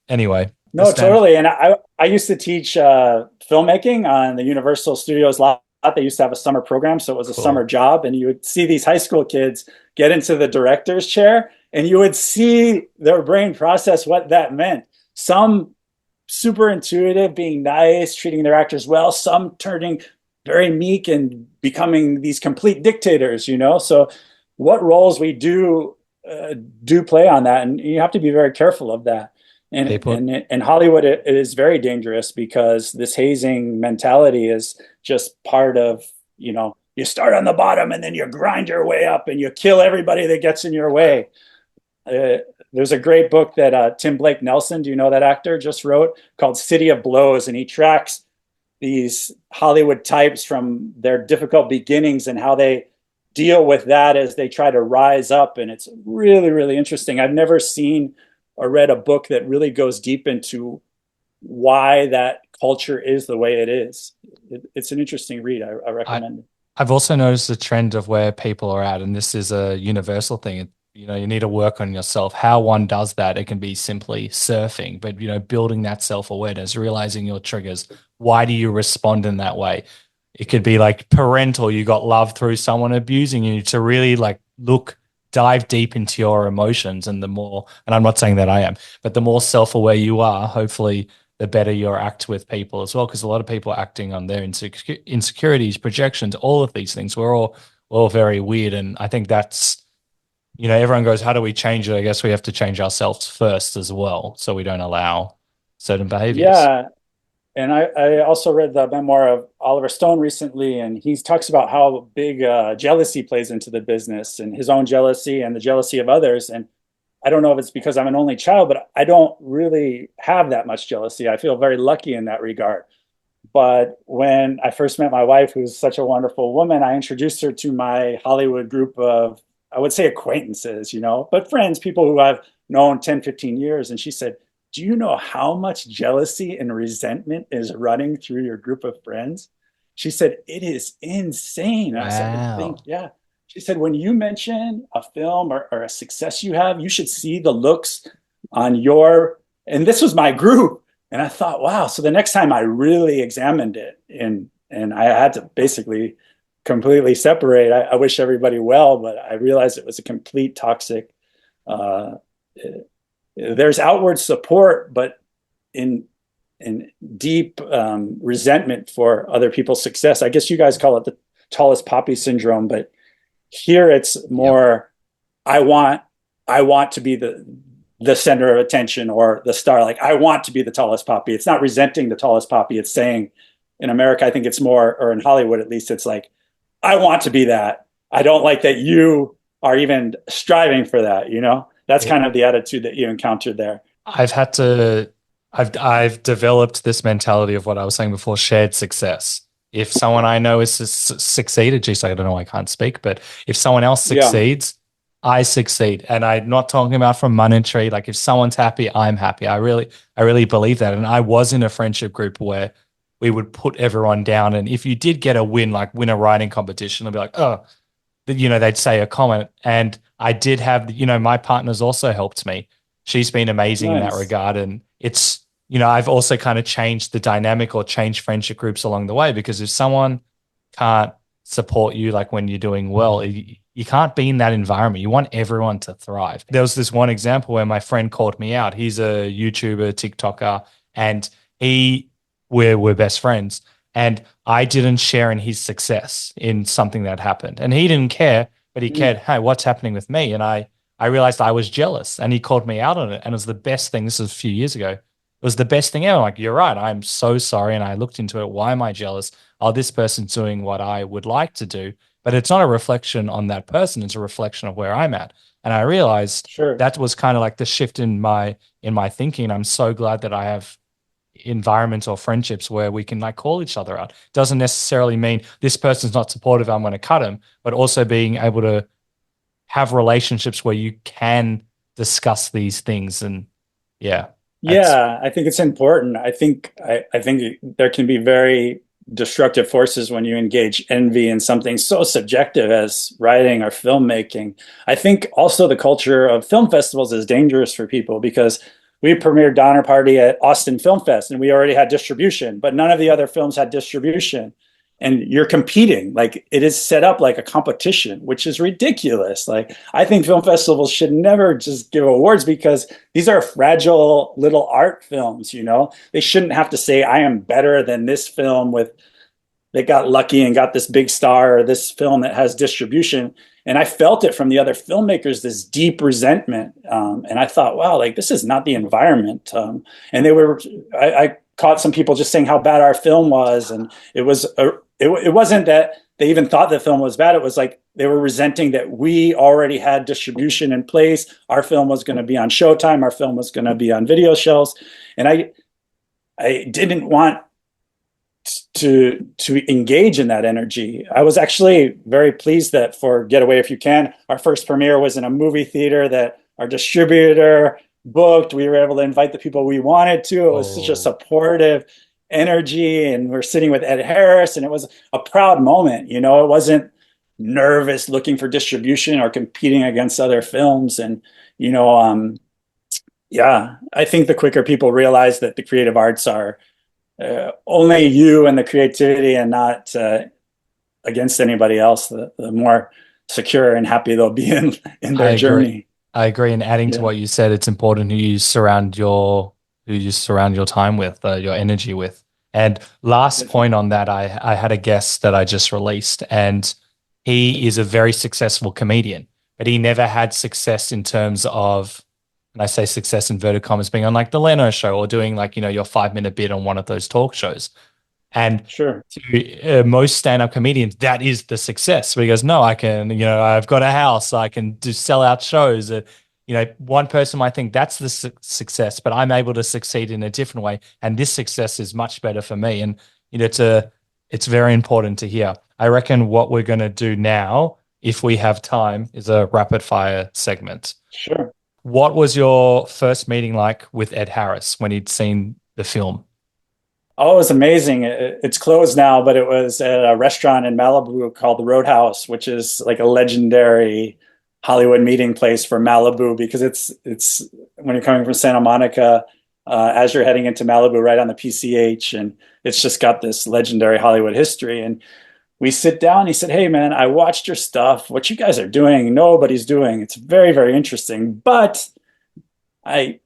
anyway, the No, stand. totally. And I used to teach filmmaking on the Universal Studios lot. They used to have a summer program, so it was a summer Cool. job, and you would see these high school kids get into the director's chair, and you would see their brain process what that meant. Some super intuitive, being nice, treating their actors well, some turning very meek and becoming these complete dictators. So what roles we do play on that, and you have to be very careful of that. And People, in Hollywood, it is very dangerous because this hazing mentality is just part of, you start on the bottom and then you grind your way up and you kill everybody that gets in your way. Uh, there's a great book that Tim Blake Nelson, do you know that actor, just wrote, called City of Blows, and he tracks these Hollywood types from their difficult beginnings and how they deal with that as they try to rise up. And it's really, really interesting. I've never seen or read a book that really goes deep into why that culture is the way it is. It's an interesting read. I I, recommend it. I've also noticed the trend of where people are at, and this is a universal thing. You need to work on yourself. How one does that, it can be simply surfing, but building that self-awareness, realizing your triggers. Why do you respond in that way? It could be like parental, you got love through someone abusing you, to really like dive deep into your emotions. And the more, and I'm not saying that I am, but the more self-aware you are, hopefully the better your act with people as well. Because a lot of people are acting on their insecurities, projections, all of these things. We're all very weird. And I think that's, everyone goes, how do we change it? I guess we have to change ourselves first as well, so we don't allow certain behaviors. Yeah. And I also read the memoir of Oliver Stone recently, and he talks about how big jealousy plays into the business, and his own jealousy and the jealousy of others. And I don't know if it's because I'm an only child, but I don't really have that much jealousy. I feel very lucky in that regard. But when I first met my wife, who's such a wonderful woman, I introduced her to my Hollywood group of, I would say, acquaintances, but friends, people who I've known 10, 15 years. And she said, do you know how much jealousy and resentment is running through your group of friends? She said, it is insane. And I said, I think, Wow. yeah. She said, when you mention a film or a success you have, you should see the looks on your, and this was my group. And I thought, wow. So the next time I really examined it, and I had to basically completely separate. I wish everybody well, but I realized it was a complete toxic. Uh, there's outward support, but in deep resentment for other people's success. I guess you guys call it the tallest poppy syndrome, but here it's Yep. more. I want I want to be the center of attention or the star. Like I want to be the tallest poppy. It's not resenting the tallest poppy. It's saying, in America, I think it's more, or in Hollywood at least, it's like, I want to be that. I don't like that you are even striving for that, That's It, kind of the attitude that you encountered there. I've had to, I've developed this mentality of what I was saying before, shared success. If someone I know is succeeded, geez, I don't know, I can't speak, but if someone else Yeah. succeeds, I succeed. And I'm not talking about from monetary. Like if someone's happy, I'm happy. I really believe that. And I was in a friendship group where we would put everyone down. And if you did get a win, like win a writing competition, I'd be like, oh, they'd say a comment. And I did have, my partner's also helped me. She's been amazing in that Nice. regard. And it's, I've also kind of changed the dynamic or changed friendship groups along the way, because if someone can't support you, like when you're doing well, you can't be in that environment. You want everyone to thrive. There was this one example where my friend called me out. He's a YouTuber, TikToker, and we're best friends. And I didn't share in his success in something that happened. And he didn't care, but he Mm, cared, hey, what's happening with me? And I realized I was jealous, and he called me out on it. And it was the best thing. This was a few years ago. It was the best thing ever. I'm like, you're right. I'm so sorry. And I looked into it. Why am I jealous? Oh, this person's doing what I would like to do. But it's not a reflection on that person. It's a reflection of where I'm at. And I realized sure. that was kind of like the shift in my thinking. I'm so glad that I have environments or friendships where we can like call each other out. Doesn't necessarily mean this person's not supportive, I'm going to cut him, but also being able to have relationships where you can discuss these things. And yeah, that's Yeah, I think it's important. I think there can be very destructive forces when you engage envy in something so subjective as writing or filmmaking. I think also the culture of film festivals is dangerous for people because we premiered Donner Party at Austin Film Fest and we already had distribution, but none of the other films had distribution. And you're competing, like it is set up like a competition, which is ridiculous. Like I think film festivals should never just give awards because these are fragile little art films. They shouldn't have to say I am better than this film with that got lucky and got this big star, or this film that has distribution. And I felt it from the other filmmakers, this deep resentment. And I thought, wow, like this is not the environment. And I caught some people just saying how bad our film was. And it wasn't that they even thought the film was bad. It was like they were resenting that we already had distribution in place. Our film was going to be on Showtime. Our film was going to be on video shelves. And I didn't want to engage in that energy. I was actually very pleased that for Get Away If You Can, our first premiere was in a movie theater that our distributor booked. We were able to invite the people we wanted to. It was such a supportive energy, and we're sitting with Ed Harris, and it was a proud moment. You know, it wasn't nervous looking for distribution or competing against other films. And you know, yeah, I think the quicker people realize that the creative arts are only you and the creativity and not against anybody else, the more secure and happy they'll be in I their agree. journey. I agree. And adding to Yeah, what you said, it's important who you surround your time with, your energy with. And last point definitely. on that, I had a guest that I just released, and he is a very successful comedian, but he never had success in terms of, and I say success in inverted commas, being on like the Leno show or doing like, your 5 minute bit on one of those talk shows. And Sure. to most stand-up comedians, that is the success. But he goes, no, I can, I've got a house, I can do sell out shows. One person might think that's the success, but I'm able to succeed in a different way, and this success is much better for me. And it's very important to hear. I reckon what we're going to do now, if we have time, is a rapid fire segment. Sure. What was your first meeting like with Ed Harris when he'd seen the film? Oh, it was amazing. It's closed now, but it was at a restaurant in Malibu called the Roadhouse, which is like a legendary Hollywood meeting place for Malibu, because it's when you're coming from Santa Monica, as you're heading into Malibu, right on the PCH, and it's just got this legendary Hollywood history. And we sit down. He said, "Hey, man, I watched your stuff. What you guys are doing, nobody's doing. It's very, very interesting, but I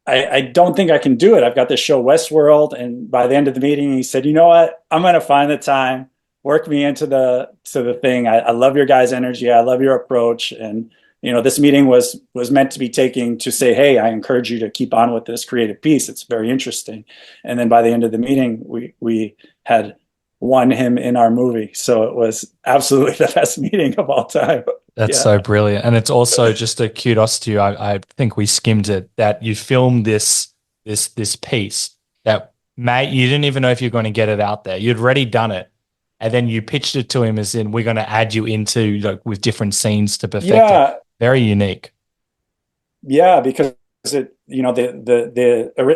I don't think I can do it. I've got this show Westworld." And by the end of the meeting, he said, "You know what? I'm going to find the time, work me into the thing. I love your guys' energy. I love your approach." And this meeting was meant to be taken to say, "Hey, I encourage you to keep on with this creative piece. It's very interesting." And then by the end of the meeting, we had won him in our movie. So it was absolutely the best meeting of all time. That's Yeah. so brilliant. And it's also just a kudos to you. I think we skimmed it that you filmed this piece that, mate, you didn't even know if you're going to get it out there. You'd already done it. And then you pitched it to him as in, we're going to add you into like with different scenes to perfect it. Yeah. Very unique. Yeah, because the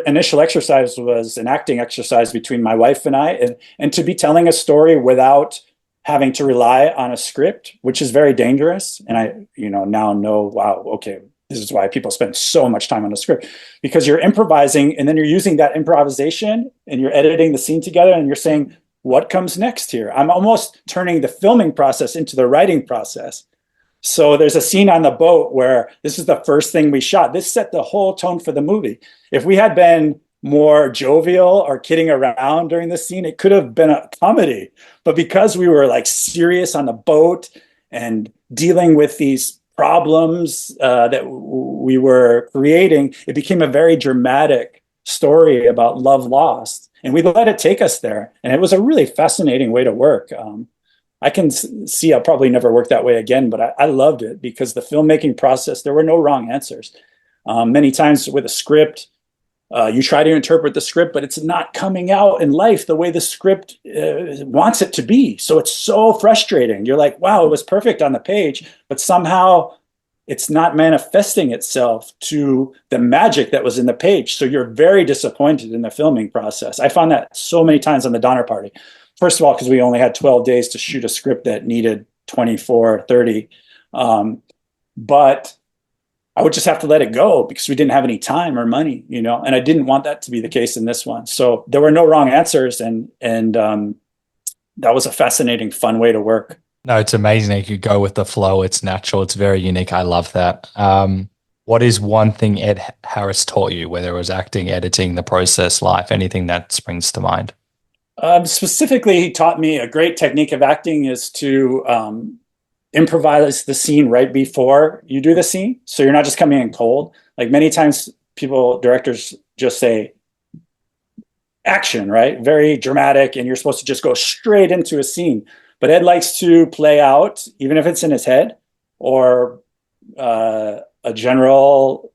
initial exercise was an acting exercise between my wife and I, and to be telling a story without having to rely on a script, which is very dangerous. And I, now know, wow, okay, this is why people spend so much time on a script, because you're improvising and then you're using that improvisation and you're editing the scene together and you're saying, what comes next here? I'm almost turning the filming process into the writing process. So there's a scene on the boat where this is the first thing we shot. This set the whole tone for the movie. If we had been more jovial or kidding around during this scene, it could have been a comedy. But because we were like serious on the boat and dealing with these problems that we were creating, it became a very dramatic story about love lost. And we let it take us there. And it was a really fascinating way to work. I can see I'll probably never work that way again, but I loved it because the filmmaking process, there were no wrong answers. Many times with a script, you try to interpret the script, but it's not coming out in life the way the script wants it to be. So it's so frustrating. You're like, wow, it was perfect on the page, but somehow it's not manifesting itself to the magic that was in the page. So you're very disappointed in the filming process. I found that so many times on the Donner Party. First of all, because we only had 12 days to shoot a script that needed 24, 30. But I would just have to let it go because we didn't have any time or money, and I didn't want that to be the case in this one. So there were no wrong answers. And that was a fascinating, fun way to work. No, it's amazing. You could go with the flow. It's natural. It's very unique. I love that. What is one thing Ed Harris taught you, whether it was acting, editing, the process, life, anything that springs to mind? Specifically, he taught me a great technique of acting is to improvise the scene right before you do the scene. So you're not just coming in cold. Like many times directors just say action, right? Very dramatic. And you're supposed to just go straight into a scene. But Ed likes to play out, even if it's in his head or a general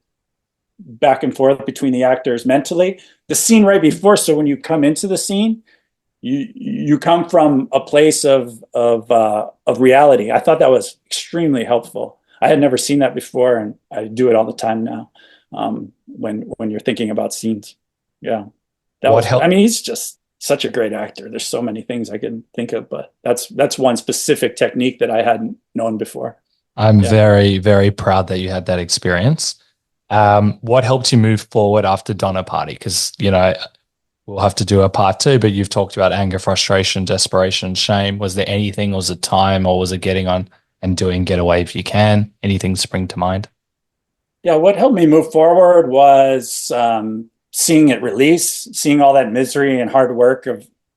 back and forth between the actors mentally, the scene right before. So when you come into the scene, you come from a place of reality. I thought that was extremely helpful. I had never seen that before, and I do it all the time now. When you're thinking about scenes, yeah, that What was. I help? mean, he's just such a great actor. There's so many things I can think of, but that's one specific technique that I hadn't known before. I'm Yeah. very, very proud that you had that experience. What helped you move forward after Donner Party? Because, we'll have to do a part two, but you've talked about anger, frustration, desperation, shame. Was there anything, or was it time, or was it getting on and doing Get Away If You Can? Anything spring to mind? Yeah, what helped me move forward was seeing it release, seeing all that misery and hard work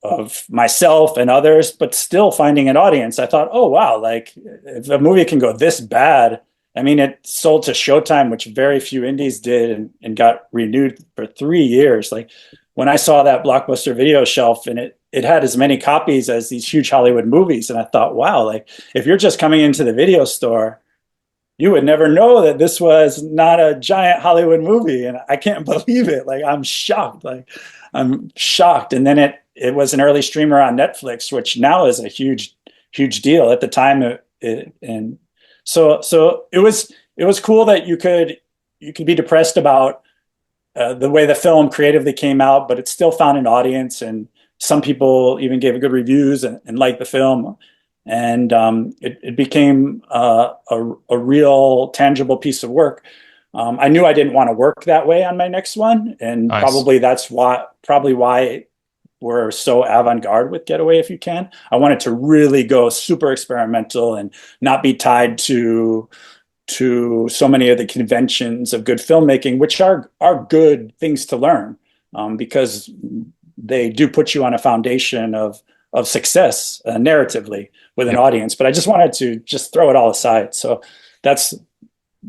of myself and others, but still finding an audience. I thought, oh wow, like if a movie can go this bad, I mean, it sold to Showtime, which very few indies did, and got renewed for 3 years. Like when I saw that Blockbuster video shelf and it had as many copies as these huge Hollywood movies, and I thought, wow, like if you're just coming into the video store, you would never know that this was not a giant Hollywood movie. And I can't believe it. Like I'm shocked. And then it was an early streamer on Netflix, which now is a huge deal. At the time, and so it was cool that you could be depressed about the way the film creatively came out, but it still found an audience, and some people even gave it good reviews and liked the film. And it became a real tangible piece of work. I knew I didn't want to work that way on my next one, and Nice. that's why we're so avant-garde with Getaway If You Can. I wanted to really go super experimental and not be tied to so many of the conventions of good filmmaking, which are good things to learn, because they do put you on a foundation of success narratively with an Yep. audience. But I just wanted to just throw it all aside. So that's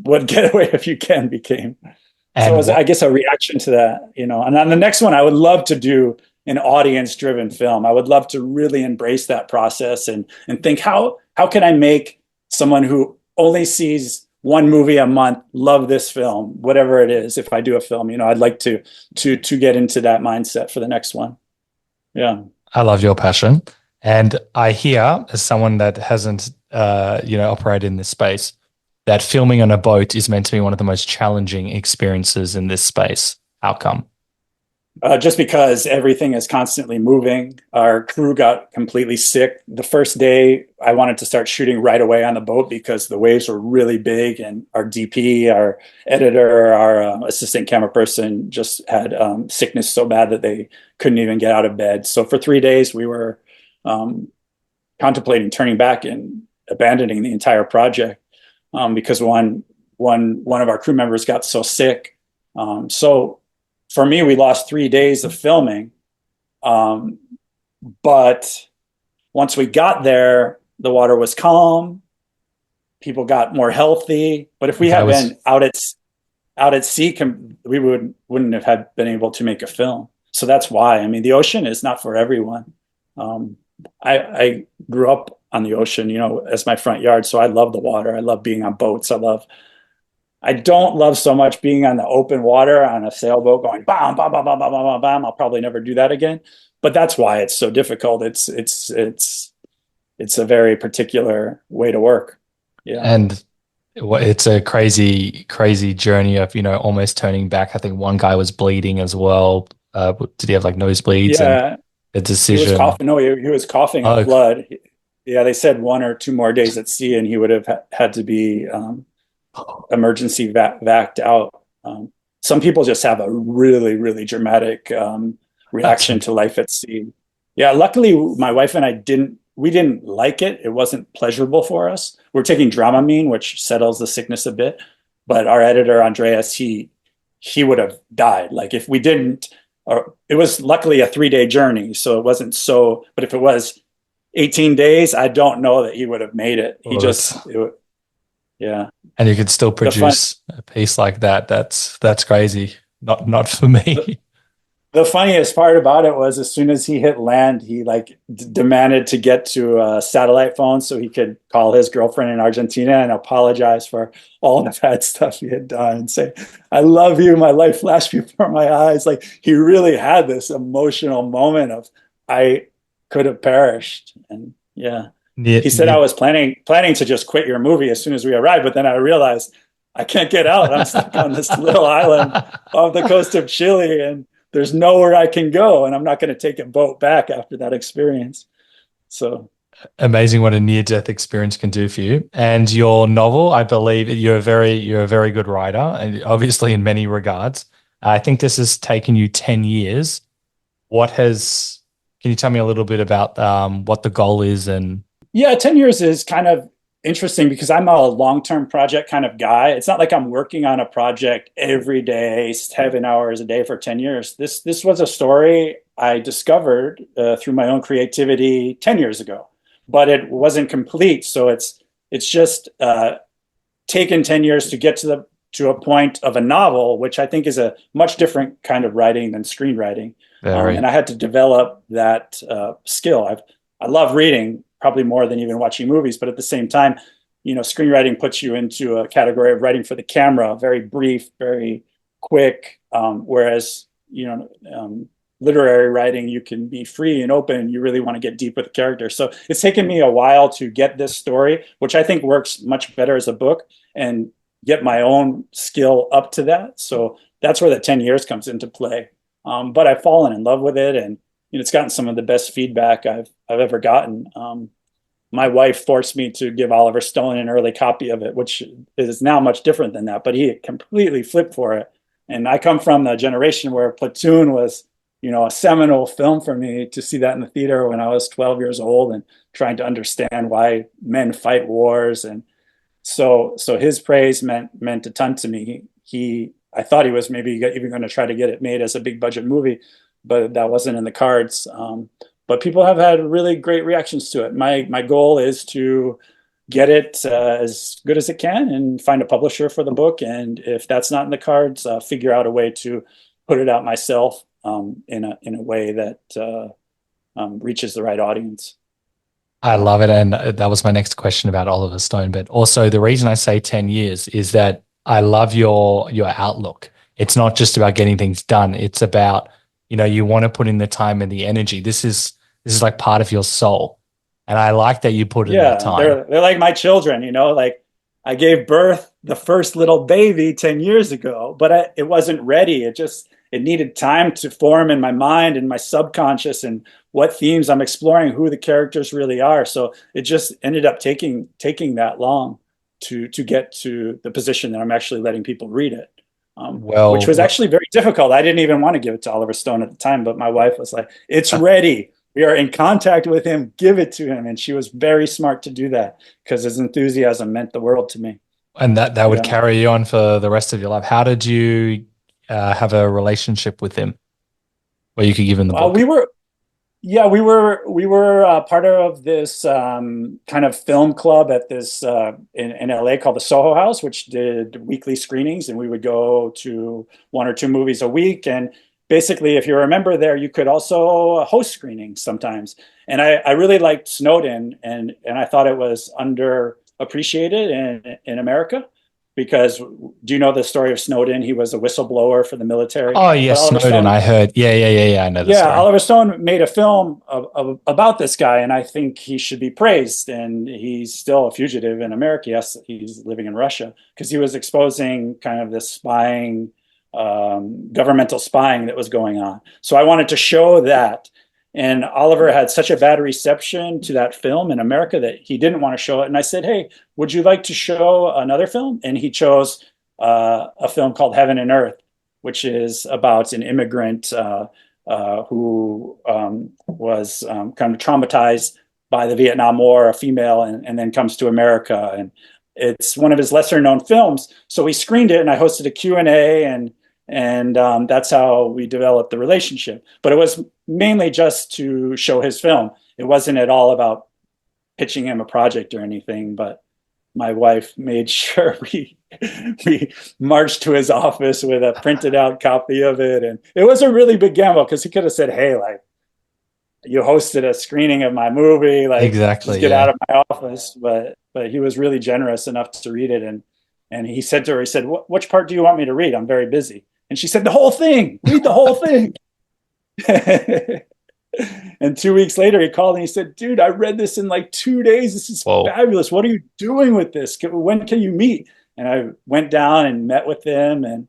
what Getaway If You Can became. So it And was, I guess, a reaction to that, And on the next one, I would love to do an audience-driven film. I would love to really embrace that process and think, how can I make someone who only sees one movie a month love this film, whatever it is? If I do a film, I'd like to get into that mindset for the next one. Yeah. I love your passion. And I hear, as someone that hasn't, operated in this space, that filming on a boat is meant to be one of the most challenging experiences in this space. How come? Just because everything is constantly moving. Our crew got completely sick. The first day, I wanted to start shooting right away on the boat because the waves were really big, and our DP, our editor, our assistant camera person just had sickness so bad that they couldn't even get out of bed. So for 3 days, we were contemplating turning back and abandoning the entire project because one of our crew members got so sick. So for me, we lost 3 days of filming. But once we got there, the water was calm. People got more healthy. But if we That had was been out at sea, we wouldn't have been able to make a film. So that's why. I mean, the ocean is not for everyone. I grew up on the ocean, as my front yard. So I love the water. I love being on boats. I don't love so much being on the open water on a sailboat going bam, bam, bam, bam, bam, bam, bam. I'll probably never do that again. But that's why it's so difficult. It's a very particular way to work. Yeah. And it's a crazy, crazy journey of, almost turning back. I think one guy was bleeding as well. Did he have like nosebleeds and Yeah. a He was decision? coughing. No, he was coughing up Oh, blood. Yeah. They said 1 or 2 more days at sea and he would have had to be emergency vac out. Some people just have a really, really dramatic that's reaction to life at sea. Yeah, luckily my wife and I didn't like it. It wasn't pleasurable for us. We're taking Dramamine, which settles the sickness a bit. But our editor, Andreas, he would have died. Like if we didn't, or it was luckily a 3-day journey. So it wasn't so, but if it was 18 days, I don't know that he would have made it. He Well, just, yeah. and you could still The fun, produce a piece like that. That's crazy. Not for the, me. the funniest part about it was as soon as he hit land, he like demanded to get to a satellite phone so he could call his girlfriend in Argentina and apologize for all the bad stuff he had done and say, "I love you. My life flashed before my eyes." Like he really had this emotional moment of, I could have perished. And yeah, Near, he said, "I near. was planning to just quit your movie as soon as we arrived, but then I realized I can't get out. I'm stuck on this little island off the coast of Chile, and there's nowhere I can go, and I'm not going to take a boat back after that experience." So Amazing what a near-death experience can do for you. And your novel, I believe you're a very good writer, and obviously in many regards. I think this has taken you 10 years. What has, can you tell me a little bit about what the goal is and yeah, 10 years is kind of interesting because I'm a long-term project kind of guy. It's not like I'm working on a project every day, 7 hours a day for 10 years. This was a story I discovered through my own creativity 10 years ago, but it wasn't complete. So it's just taken 10 years to get to a point of a novel, which I think is a much different kind of writing than screenwriting. And very? I had to develop that skill. I love reading probably more than even watching movies, but at the same time, screenwriting puts you into a category of writing for the camera, very brief, very quick. Whereas, literary writing, you can be free and open. You really want to get deep with the character. So it's taken me a while to get this story, which I think works much better as a book, and get my own skill up to that. So that's where the 10 years comes into play. But I've fallen in love with it, and it's gotten some of the best feedback I've ever gotten. My wife forced me to give Oliver Stone an early copy of it, which is now much different than that, but he completely flipped for it. And I come from the generation where Platoon was, a seminal film for me, to see that in the theater when I was 12 years old and trying to understand why men fight wars. And so his praise meant a ton to me. I thought he was maybe even going to try to get it made as a big budget movie, but that wasn't in the cards. But people have had really great reactions to it. My goal is to get it as good as it can and find a publisher for the book. And if that's not in the cards, figure out a way to put it out myself in a way that reaches the right audience. I love it. And that was my next question about Oliver Stone. But also the reason I say 10 years is that I love your outlook. It's not just about getting things done. It's about, you want to put in the time and the energy. This is like part of your soul. And I like that you put in that Yeah, time. they're like my children, like I gave birth the first little baby 10 years ago, but it wasn't ready. It needed time to form in my mind and my subconscious, and what themes I'm exploring, who the characters really are. So it just ended up taking that long to get to the position that I'm actually letting people read it. Which Well, was actually very difficult. I didn't even want to give it to Oliver Stone at the time, but my wife was like, "It's ready. We are in contact with him. Give it to him." And she was very smart to do that because his enthusiasm meant the world to me. and that would Yeah. carry you on for the rest of your life. How did you have a relationship with him where you could give him the book? We were, yeah, we were part of this kind of film club at this in LA called the Soho House, which did weekly screenings, and we would go to one or two movies a week. And basically, if you're a member there, you could also host screenings sometimes. And I really liked Snowden, and I thought it was underappreciated in America. Because do you know the story of Snowden? He was a whistleblower for the military, Oh, but yes, Oliver Snowden. Stone, I heard. Yeah. I know the yeah, story. Oliver Stone made a film about this guy, and I think he should be praised. And he's still a fugitive in America. Yes, he's living in Russia because he was exposing kind of this spying, governmental spying that was going on. So I wanted to show that. And Oliver had such a bad reception to that film in America that he didn't want to show it. And I said, "Hey, would you like to show another film?" And he chose a film called Heaven and Earth, which is about an immigrant who was kind of traumatized by the Vietnam War, a female, and then comes to America. And it's one of his lesser known films. So we screened it, and I hosted a Q&A, and And that's how we developed the relationship. But it was mainly just to show his film. It wasn't at all about pitching him a project or anything. But my wife made sure we marched to his office with a printed out copy of it, and it was a really big gamble because he could have said, "Hey, like you hosted a screening of my movie, like just Exactly. get out Yeah. of my office." But he was really generous enough to read it, and he said to her, he said, "Which part do you want me to read? I'm very busy." And she said, "The whole thing. Read the whole thing." And 2 weeks later, he called and he said, "Dude, I read this in like 2 days. This is Whoa. fabulous. What are you doing with this? When can you meet?" And I went down and met with him. And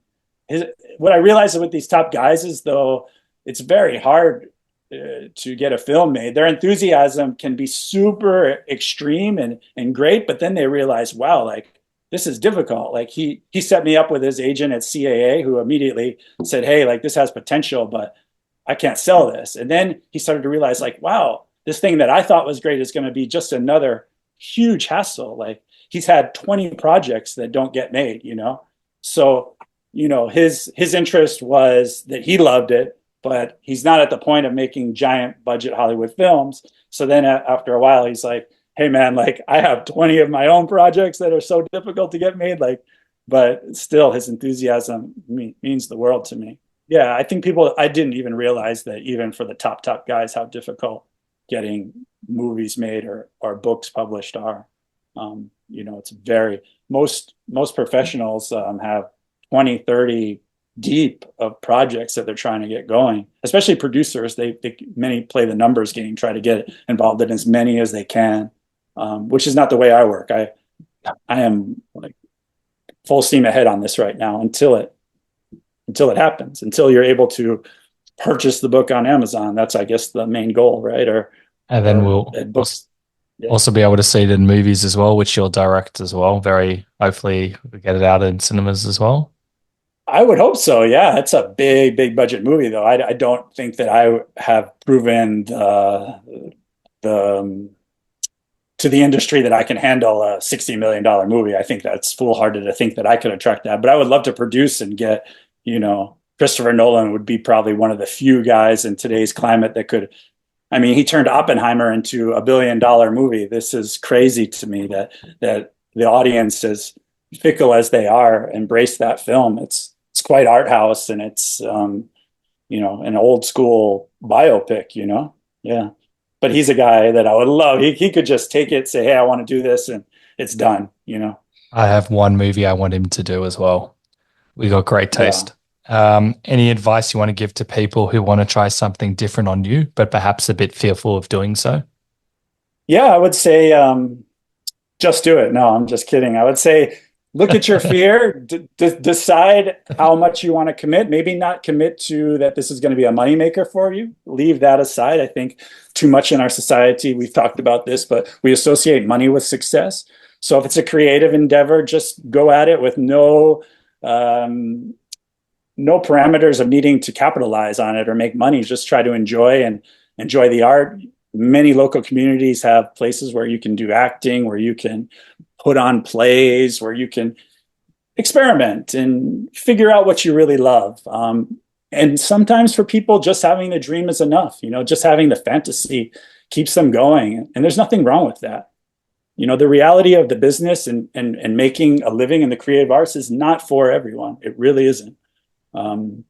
what I realized with these top guys is, though, it's very hard to get a film made. Their enthusiasm can be super extreme and great, but then they realize, wow, like this is difficult. Like he set me up with his agent at CAA, who immediately said, "Hey, like this has potential, but I can't sell this." And then he started to realize, like, wow, this thing that I thought was great is going to be just another huge hassle. Like he's had 20 projects that don't get made, you know? So, you know, his interest was that he loved it, but he's not at the point of making giant budget Hollywood films. So then after a while, he's like, "Hey man, like I have 20 of my own projects that are so difficult to get made." Like, but still his enthusiasm means the world to me. Yeah, I think I didn't even realize that even for the top guys, how difficult getting movies made or books published are. You know, it's very, most professionals have 20, 30 deep of projects that they're trying to get going, especially producers. Many play the numbers game, try to get involved in as many as they can, which is not the way I work. I am like full steam ahead on this right now until it happens, until you're able to purchase the book on Amazon. That's, I guess, the main goal, right? And then Or we'll books. Yeah. also be able to see it in movies as well, which you'll direct as well. Very hopefully we get it out in cinemas as well. I would hope so. Yeah, it's a big budget movie, though. I don't think that I have proven the to the industry that I can handle a $60 million movie. I think that's foolhardy to think that I could attract that. But I would love to produce and get, you know, Christopher Nolan would be probably one of the few guys in today's climate that could. I mean, he turned Oppenheimer into $1 billion movie. This is crazy to me that the audience, as fickle as they are, embrace that film. It's quite art house, and it's you know, an old school biopic. You know, yeah. But he's a guy that I would love. He could just take it, say, "Hey, I want to do this," and it's done. You know. I have one movie I want him to do as well. We got great Yeah. taste. Any advice you want to give to people who want to try something different on you, but perhaps a bit fearful of doing so? Yeah, I would say just do it. No, I'm just kidding. I would say look at your fear, decide how much you want to commit. Maybe not commit to that this is going to be a moneymaker for you. Leave that aside. I think too much in our society, we've talked about this, but we associate money with success. So if it's a creative endeavor, just go at it with um, no parameters of needing to capitalize on it or make money. Just try to enjoy the art. Many local communities have places where you can do acting, where you can put on plays, where you can experiment and figure out what you really love. And sometimes for people, just having the dream is enough. You know, just having the fantasy keeps them going, and there's nothing wrong with that. You know, the reality of the business and making a living in the creative arts is not for everyone. It really isn't. Um,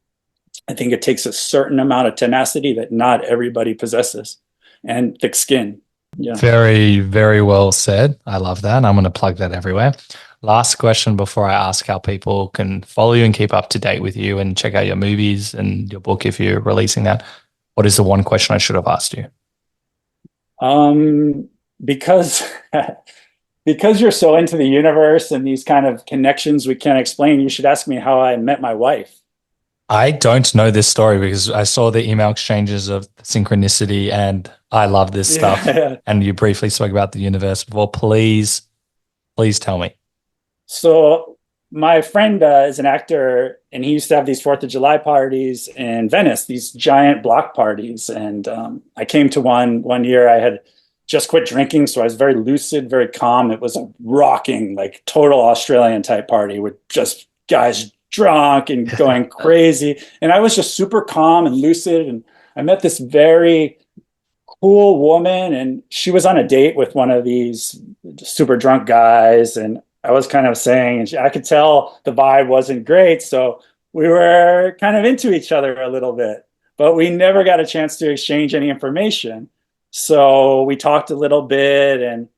I think it takes a certain amount of tenacity that not everybody possesses, and thick skin. Yeah. Very, very well said. I love that. I'm going to plug that everywhere. Last question before I ask how people can follow you and keep up to date with you and check out your movies and your book if you're releasing that. What is the one question I should have asked you? Um, because because you're so into the universe and these kind of connections we can't explain, you should ask me how I met my wife. I don't know this story because I saw the email exchanges of synchronicity and I love this stuff. Yeah. And you briefly spoke about the universe before. Please, please tell me. So my friend is an actor, and he used to have these Fourth of July parties in Venice, these giant block parties. And I came to one year. I had just quit drinking, so I was very lucid, very calm. It was a rocking, like total Australian type party with just guys drunk and going crazy. And I was just super calm and lucid. And I met this very cool woman, and she was on a date with one of these super drunk guys. And I was kind of saying, and I could tell the vibe wasn't great. So we were kind of into each other a little bit, but we never got a chance to exchange any information. So we talked a little bit, and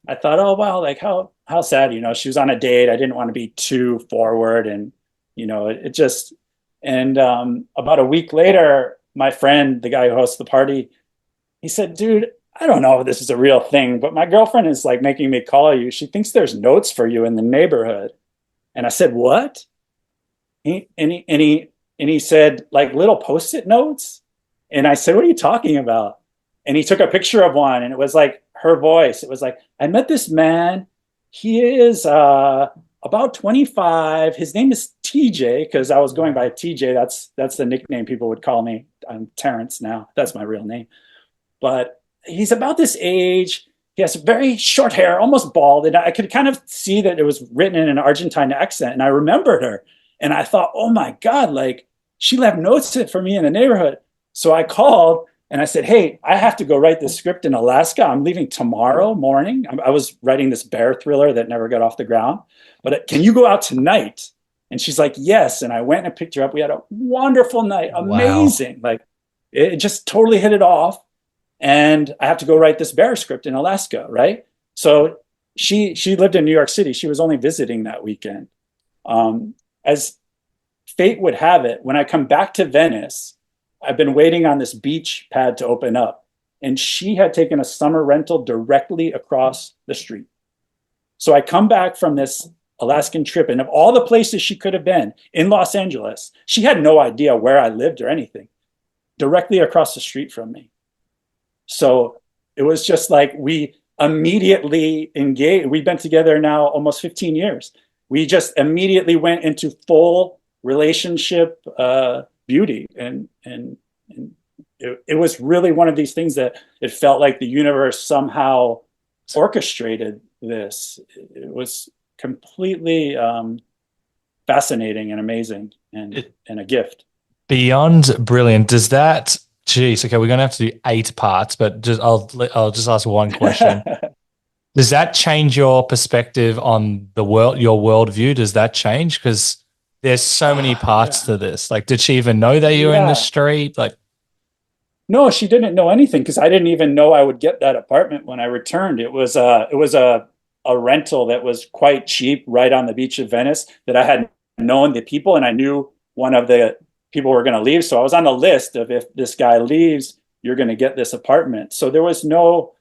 I thought, oh wow, like how sad, she was on a date. I didn't want to be too forward, and it just. And about a week later, my friend, the guy who hosts the party, he said, "Dude, I don't know if this is a real thing, but my girlfriend is like making me call you. She thinks there's notes for you in the neighborhood." And I said, "What?" And he said, like little post-it notes. And I said, "What are you talking about?" And he took a picture of one, and it was like her voice. It was like, "I met this man. He is about 25. His name is TJ," because I was going by TJ. That's the nickname people would call me. I'm Terrence now. That's my real name. But he's about this age. He has very short hair, almost bald. And I could kind of see that it was written in an Argentine accent. And I remembered her. And I thought, oh my God, like she left notes for me in the neighborhood. So I called and I said, "Hey, I have to go write this script in Alaska. I'm leaving tomorrow morning." I was writing this bear thriller that never got off the ground. But can you go out tonight? And she's like, "Yes." And I went and picked her up. We had a wonderful night. Amazing. Wow. Like it just totally hit it off. And I have to go write this bear script in Alaska, right? So she lived in New York City. She was only visiting that weekend. As fate would have it, when I come back to Venice, I've been waiting on this beach pad to open up. And she had taken a summer rental directly across the street. So I come back from this Alaskan trip, and of all the places she could have been in Los Angeles, she had no idea where I lived or anything, directly across the street from me. So it was just like we immediately engaged. We've been together now almost 15 years. We just immediately went into full relationship beauty. And it was really one of these things that it felt like the universe somehow orchestrated this. It was completely fascinating and amazing and a gift. Beyond brilliant. Does that, geez, okay, we're going to have to do 8 parts, but I'll just ask one question. Does that change your perspective on the world, your worldview? Does that change? Because there's so many parts to this. Like, did she even know that you were in the street? Like, no, she didn't know anything because I didn't even know I would get that apartment when I returned. It was a rental that was quite cheap right on the beach of Venice that I had known the people, and I knew one of the people were going to leave. So I was on the list of, if this guy leaves, you're going to get this apartment. So there was no,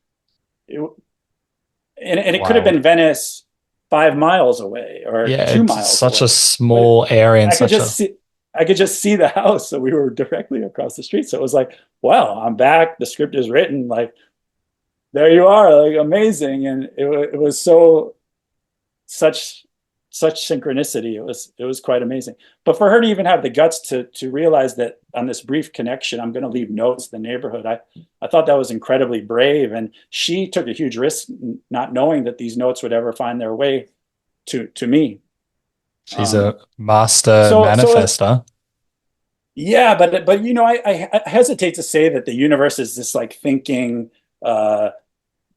it could have been Venice 5 miles away or 2 miles. Such a small area. And I could just see the house. So we were directly across the street. So it was like, wow, I'm back. The script is written. Like, there you are, like amazing. And it was such synchronicity. It was quite amazing. But for her to even have the guts to realize that on this brief connection, I'm going to leave notes in the neighborhood. I thought that was incredibly brave. And she took a huge risk not knowing that these notes would ever find their way to me. She's a master manifester. Yeah, but I hesitate to say that the universe is this like thinking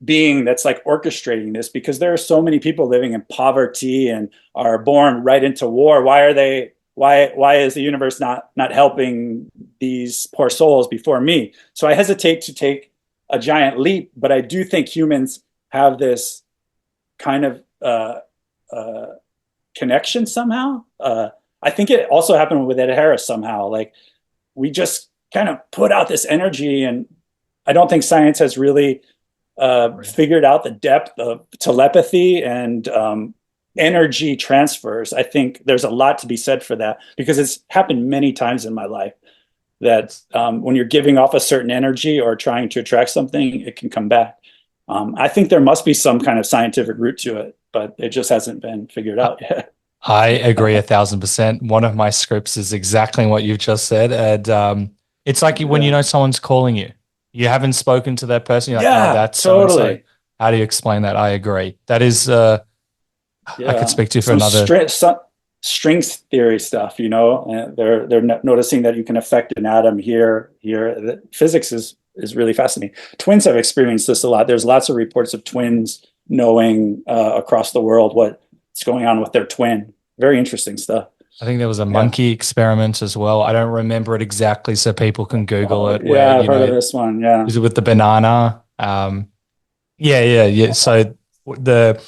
being that's like orchestrating this, because there are so many people living in poverty and are born right into war. Why is the universe not helping these poor souls before me? So I hesitate to take a giant leap, but I do think humans have this kind of connection somehow. I think it also happened with Ed Harris somehow. Like, we just kind of put out this energy, and I don't think science has really figured out the depth of telepathy and energy transfers. I think there's a lot to be said for that, because it's happened many times in my life that when you're giving off a certain energy or trying to attract something, it can come back. I think there must be some kind of scientific root to it, but it just hasn't been figured out yet. I agree 1,000%. One of my scripts is exactly what you've just said. And it's like when you know someone's calling you. You haven't spoken to that person. You're like, oh, that's totally. So-and-so. How do you explain that? I agree. That is, I could speak to you for another. strings theory stuff, and they're noticing that you can affect an atom here. The physics is really fascinating. Twins have experienced this a lot. There's lots of reports of twins knowing across the world what's going on with their twin. Very interesting stuff. I think there was a monkey experiment as well. I don't remember it exactly, so people can Google it. Where, Yeah, I've heard of this one. Yeah. is it with the banana? Yeah. So the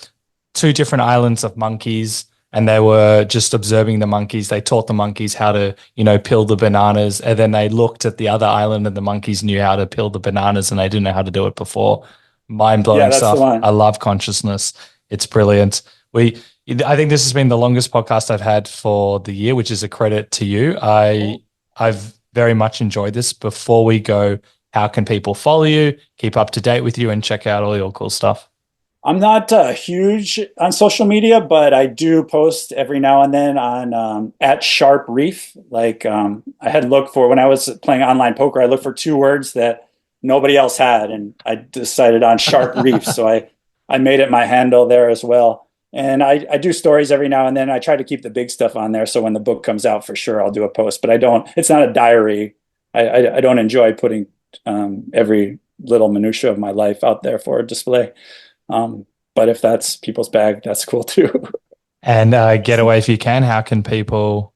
two different islands of monkeys, and they were just observing the monkeys. They taught the monkeys how to, peel the bananas, and then they looked at the other island, and the monkeys knew how to peel the bananas, and they didn't know how to do it before. Mind blowing Yeah, that's the stuff. one. I love consciousness. It's brilliant. I think this has been the longest podcast I've had for the year, which is a credit to you. I've very much enjoyed this. Before we go, how can people follow you, keep up to date with you, and check out all your cool stuff? I'm not huge on social media, but I do post every now and then on at sharpreef. Like I had looked for when I was playing online poker, I looked for two words that nobody else had, and I decided on sharpreef. So I made it my handle there as well. And I do stories every now and then. I try to keep the big stuff on there, so when the book comes out, for sure I'll do a post. But I don't. It's not a diary. I don't enjoy putting every little minutia of my life out there for a display. But if that's people's bag, that's cool too. And Getaway, if you can, how can people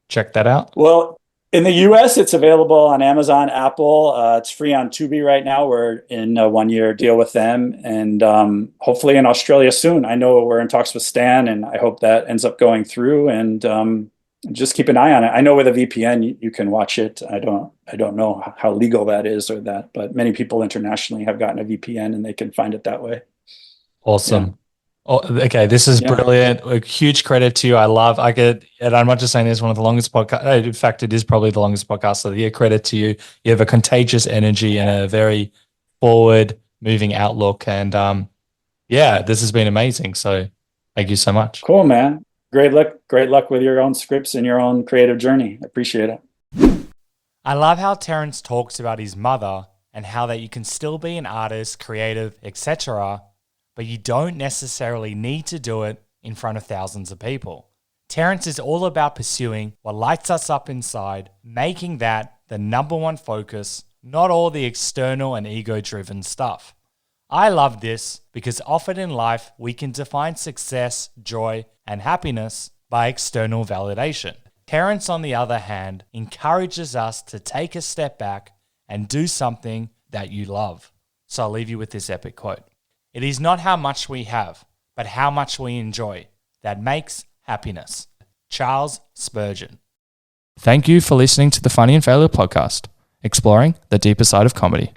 check that out? Well, in the US, it's available on Amazon, Apple. It's free on Tubi right now. We're in a 1-year deal with them, and hopefully in Australia soon. I know we're in talks with Stan, and I hope that ends up going through. And just keep an eye on it. I know with a VPN you can watch it. I don't know how legal that is or that, but many people internationally have gotten a VPN and they can find it that way. Awesome. Yeah. Oh, okay, this is brilliant. A huge credit to you. And I'm not just saying this is one of the longest podcasts. In fact, it is probably the longest podcast of the year. Credit to you. You have a contagious energy and a very forward moving outlook. And this has been amazing. So thank you so much. Cool, man. Great luck with your own scripts and your own creative journey. I appreciate it. I love how Terrence talks about his mother and how that you can still be an artist, creative, etc., but you don't necessarily need to do it in front of thousands of people. Terrence is all about pursuing what lights us up inside, making that the number one focus, not all the external and ego-driven stuff. I love this because often in life, we can define success, joy, and happiness by external validation. Terrence, on the other hand, encourages us to take a step back and do something that you love. So I'll leave you with this epic quote. It is not how much we have, but how much we enjoy that makes happiness. Charles Spurgeon. Thank you for listening to the Funny and Failure podcast, exploring the deeper side of comedy.